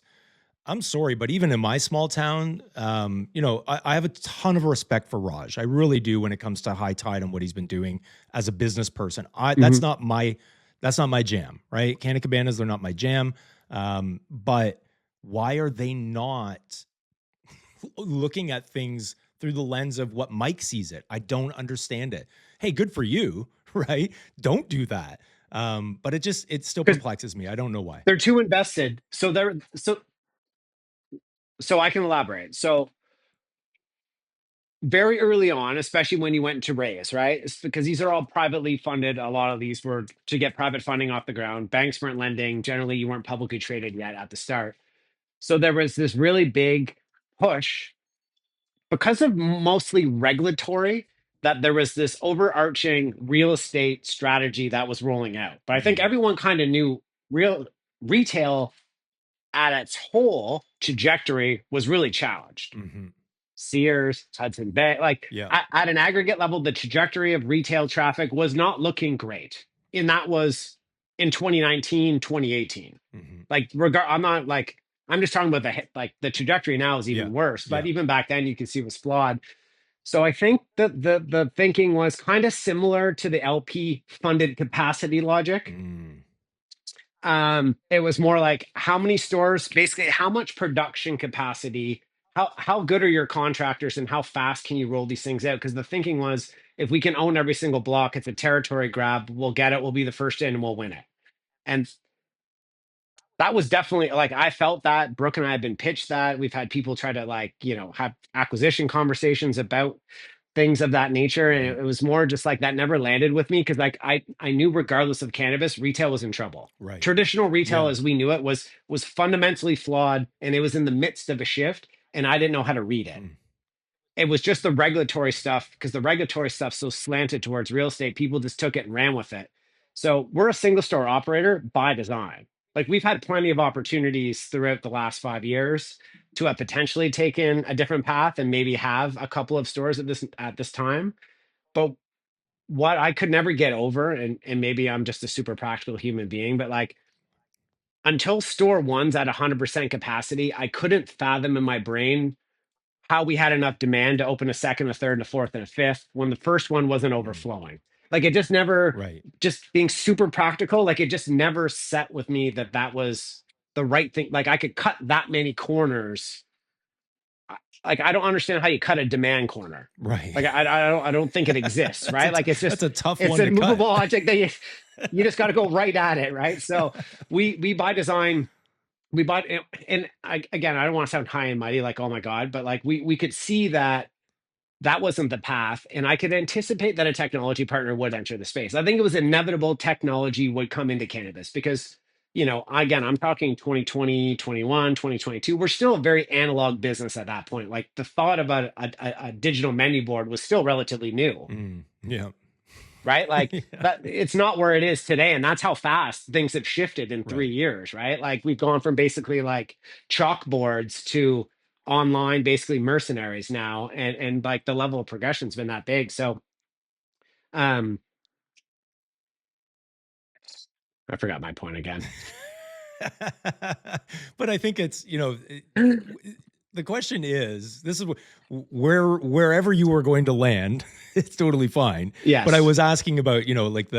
I'm sorry, but even in my small town, I have a ton of respect for Raj. I really do when it comes to High Tide and what he's been doing as a business person. Hmm. That's not my jam, right? Canna Cabanas, they're not my jam. But why are they not looking at things through the lens of what Mike sees it? I don't understand it. Hey, good for you, right? Don't do that. But it still Because perplexes me. I don't know why. they're too invested. So I can elaborate. So very early on, especially when you went to raise, right? It's because these are all privately funded. A lot of these were to get private funding off the ground. Banks weren't lending. Generally, you weren't publicly traded yet at the start. So there was this really big push because of mostly regulatory, that there was this overarching real estate strategy that was rolling out. But I think Mm, everyone kind of knew real retail at its whole trajectory was really challenged. hmm Sears, Hudson Bay, like Yeah. at an aggregate level, the trajectory of retail traffic was not looking great. And that was in 2019, 2018. hmm Like, I'm not like, I'm just talking about like the trajectory now is Yeah. even worse, but Yeah. even back then you can see it was flawed. So I think that the thinking was kind of similar to the LP funded capacity logic. Mm, It was more like how many stores, basically how much production capacity, how good are your contractors, and how fast can you roll these things out? Because the thinking was, if we can own every single block, it's a territory grab. We'll get it. We'll be the first in, and we'll win it. And that was definitely, like, I felt that Brooke and I have been pitched that. We've had people try to, like, have acquisition conversations about things of that nature, and hmm it was more just like that never landed with me, because like I knew regardless of cannabis, retail was in trouble. Right. Traditional retail Yeah. as we knew it was fundamentally flawed, and it was in the midst of a shift, and I didn't know how to read it. Mm, It was just the regulatory stuff, because the regulatory stuff so slanted towards real estate, people just took it and ran with it. So we're a single store operator by design. Like, we've had plenty of opportunities throughout the last 5 years to have potentially taken a different path and maybe have a couple of stores at this time. But what I could never get over, and maybe I'm just a super practical human being, but like, until store one's at 100% capacity, I couldn't fathom in my brain how we had enough demand to open a second, a third, and a fourth, and a fifth when the first one wasn't mm, overflowing. Like, it just never, right. just being super practical, like it just never set with me that that was the right thing. Like, I could cut that many corners. Like, I don't understand how you cut a demand corner. Right. Like, I don't think it exists, right? Like, That's a tough it's one a to movable cut. object that you just got to go right at it, right? So we by design we bought it, and again, I don't want to sound high and mighty, like, oh my God, but like we could see that that wasn't the path. And I could anticipate that a technology partner would enter the space. I think it was inevitable technology would come into cannabis because, again, I'm talking 2020, 21, 2022. We're still a very analog business at that point. Like the thought about a digital menu board was still relatively new, Yeah. right? Like Yeah. that, it's not where it is today. And that's how fast things have shifted in three Right. years, right? Like we've gone from basically like chalkboards to online, basically mercenaries now. And like the level of progression's been that big. So um I forgot my point again. But I think it's, the question is, this is wherever you were going to land, it's totally fine. But I Yes. was asking about, like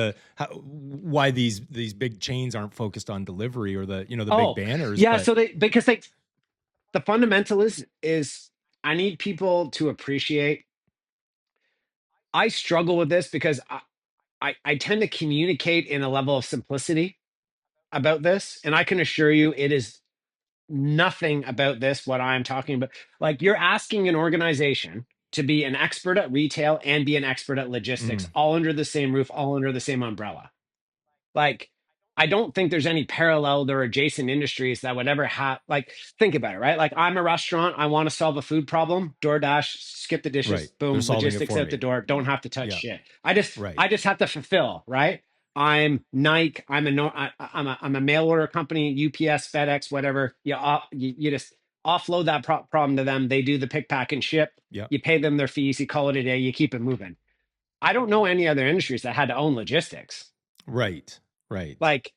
why these big chains aren't focused on delivery or the big Oh, banners, yeah. but So because the fundamental is I need people to appreciate. I struggle with this because I tend to communicate in a level of simplicity about this. And I can assure you it is nothing about this what I'm talking about. Like you're asking an organization to be an expert at retail and be an expert at logistics, mm, all under the same roof, all under the same umbrella. Like, I don't think there's any parallel or adjacent industries that would ever have, like, think about it, right? Like, I'm a restaurant, I want to solve a food problem. DoorDash, skip the right. dishes, They're boom, solving it logistics for out the me. door, don't have to touch Yeah. shit. I just, Right. I just have to fulfill, right? I'm Nike, I'm a no, I'm a mail order company, UPS, FedEx, whatever. You just offload that problem to them. They do the pick, pack, and ship. Yeah. You pay them their fees. You call it a day. You keep it moving. I don't know any other industries that had to own logistics. Right. Right. like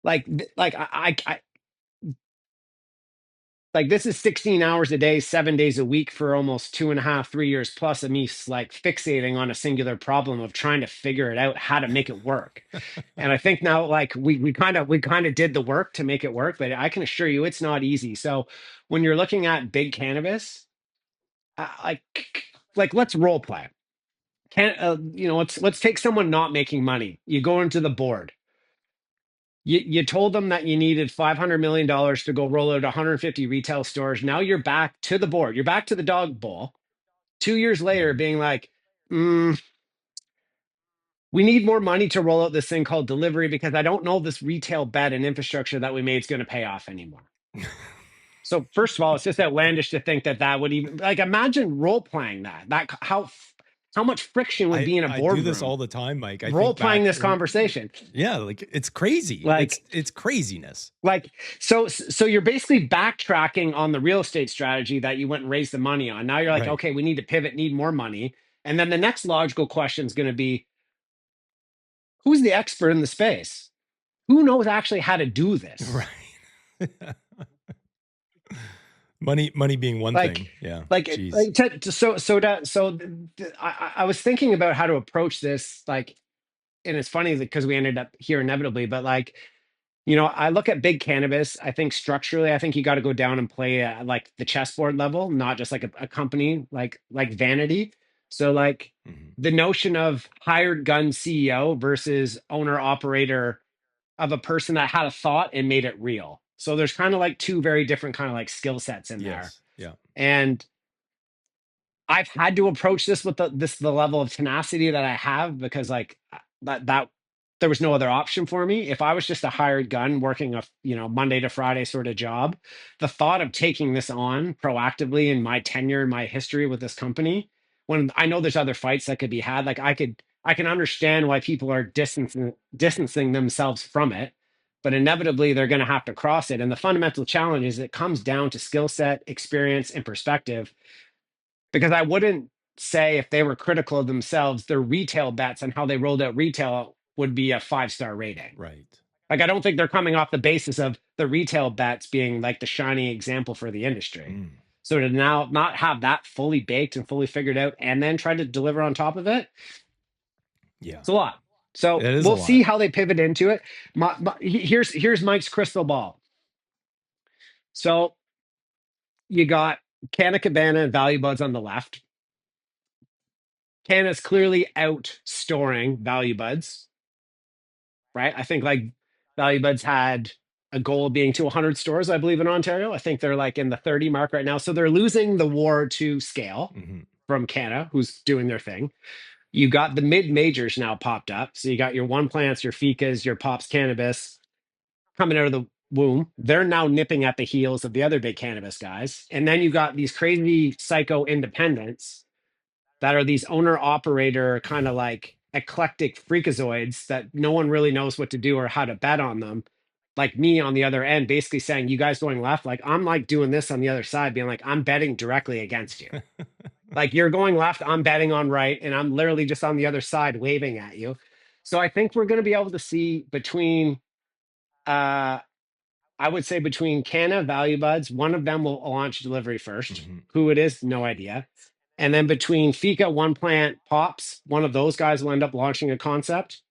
like like this is 16 hours a day, 7 days a week for almost 2.5 3 years plus of me like fixating on a singular problem of trying to figure it out how to make it work. And I think now like we kind of did the work to make it work, but I can assure you it's not easy. So when you're looking at big cannabis, like let's role play. Let's take someone not making money. You go into the board. You told them that you needed $500 million to go roll out 150 retail stores. Now you're back to the board. You're back to the dog bowl. 2 years later, Mhm. being like, we need more money to roll out this thing called delivery because I don't know this retail bet and infrastructure that we made is going to pay off anymore. So first of all, it's just outlandish to think that that would even like imagine role playing that. How much friction would be in a I do this boardroom all the time, Mike. I role think playing back this conversation. yeah, like it's crazy. It's Like it's craziness. Like so you're basically backtracking on the real estate strategy that you went and raised the money on. Now you're like, Right. okay, we need to pivot, need more money. And then the next logical question is going to be, who's the expert in the space? Who knows actually how to do this? Right. Money being one Like thing. Yeah. like Jeez. like I was thinking about how to approach this like, and it's funny because we ended up here inevitably, but like, I look at big cannabis. I think structurally, I think you got to go down and play at like the chessboard level, not just like a company like Vanity. So like Mhm. the notion of hired gun CEO versus owner operator of a person that had a thought and made it real. So there's kind of like two very different kind of like skill sets in there. Yes. Yeah. And I've had to approach this with the level of tenacity that I have because like that there was no other option for me. If I was just a hired gun working a Monday to Friday sort of job, the thought of taking this on proactively in my tenure and my history with this company, when I know there's other fights that could be had, like I can understand why people are distancing themselves from it, but inevitably they're going to have to cross it. And the fundamental challenge is it comes down to skill set, experience, and perspective because I wouldn't say if they were critical of themselves, their retail bets and how they rolled out retail would be a 5-star rating. Right. Like, I don't think they're coming off the basis of the retail bets being like the shining example for the industry. Mm. So to now not have that fully baked and fully figured out and then try to deliver on top of it, Yeah. it's a lot. So It is a we'll lot. see how they pivot into it. Here's Mike's crystal ball. So you got Canna Cabana and Value Buds on the left. Canna's clearly out storing Value Buds, right? I think like Value Buds had a goal of being to 100 stores, I believe, in Ontario. I think they're like in the 30 mark right now. So they're losing the war to scale from Canada, who's doing their thing. You got the mid majors now popped up. So you got your One Plants, your Ficas, your Pops Cannabis coming out of the womb. They're now nipping at the heels of the other big cannabis guys. And then you got these crazy psycho independents that are these owner operator kind of like eclectic freakazoids that no one really knows what to do or how to bet on them. Like me on the other end, basically saying, you guys going left, like I'm like doing this on the other side, being like, I'm betting directly against you. Like you're going left, I'm betting on right, and I'm literally just on the other side waving at you. So I think we're going to be able to see between, I would say between Canna, Value Buds, one of them will launch delivery 1st. Who it is, no idea. And then between Fika, One Plant, Pops, one of those guys will end up launching a concept.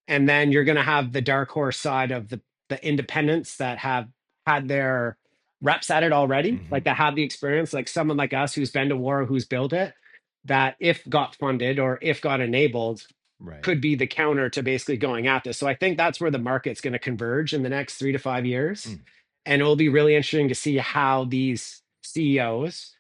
And then you're going to have the dark horse side of the independents that have had their reps at it already, like that have the experience, like someone like us who's been to war, who's built it, that if got funded or if got enabled, could be the counter to basically going at this. So I think that's where the market's going to converge in the next 3 to 5 years. And it will be really interesting to see how these CEOs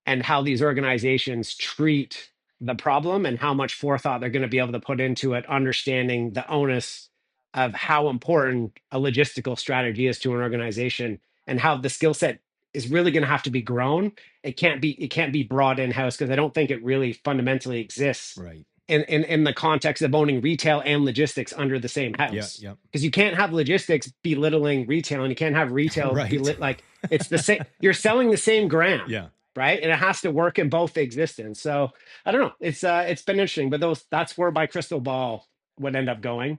and how these organizations treat the problem and how much forethought they're going to be able to put into it, understanding the onus of how important a logistical strategy is to an organization and how the skill set is really going to have to be grown. It can't be brought in-house because I don't think it really fundamentally exists in the context of owning retail and logistics under the same house. Because you can't have logistics belittling retail and you can't have retail like it's the same. You're selling the same gram. Right. And it has to work in both existence. So I don't know. It's been interesting, but that's where my crystal ball would end up going.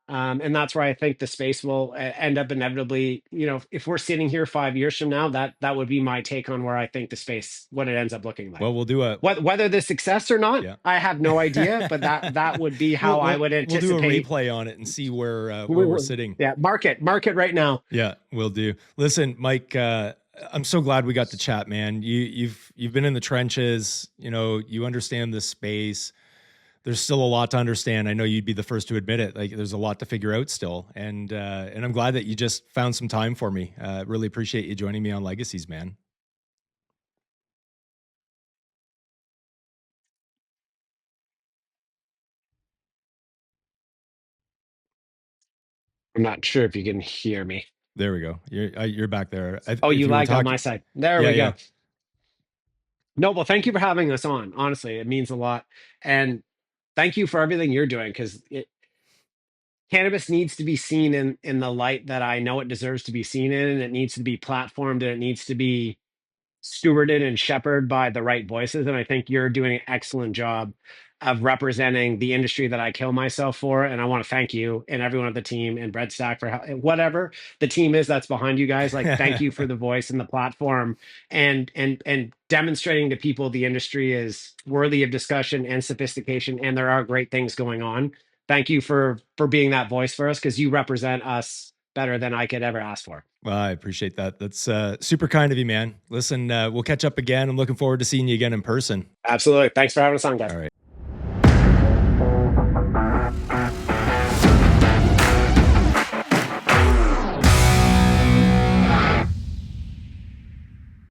And that's where I think the space will end up inevitably, if we're sitting here 5 years from now, that would be my take on where I think the space, what it ends up looking like. Well, we'll do whether the success or not, I have no idea, but that would be how I would anticipate. We'll do a replay on it and see where we're sitting. Yeah. Market right now. Yeah, we'll do. Listen, Mike, I'm so glad we got to chat, man. You've been in the trenches, you understand this space. There's still a lot to understand. I know you'd be the first to admit it. Like there's a lot to figure out still. And I'm glad that you just found some time for me. Really appreciate you joining me on Legacies, man. I'm not sure if you can hear me. There we go. You're back there. You lagged on my side. There we go. No, well, thank you for having us on. Honestly, it means a lot. And thank you for everything you're doing because cannabis needs to be seen in the light that I know it deserves to be seen in, and it needs to be platformed and it needs to be stewarded and shepherded by the right voices. And I think you're doing an excellent job of representing the industry that I kill myself for. And I want to thank you and everyone at the team and Bread Stack for whatever the team is that's behind you guys. Like, thank you for the voice and the platform and demonstrating to people the industry is worthy of discussion and sophistication. And there are great things going on. Thank you for being that voice for us because you represent us better than I could ever ask for. Well, I appreciate that. That's super kind of you, man. Listen, we'll catch up again. I'm looking forward to seeing you again in person. Absolutely. Thanks for having us on, guys. All right.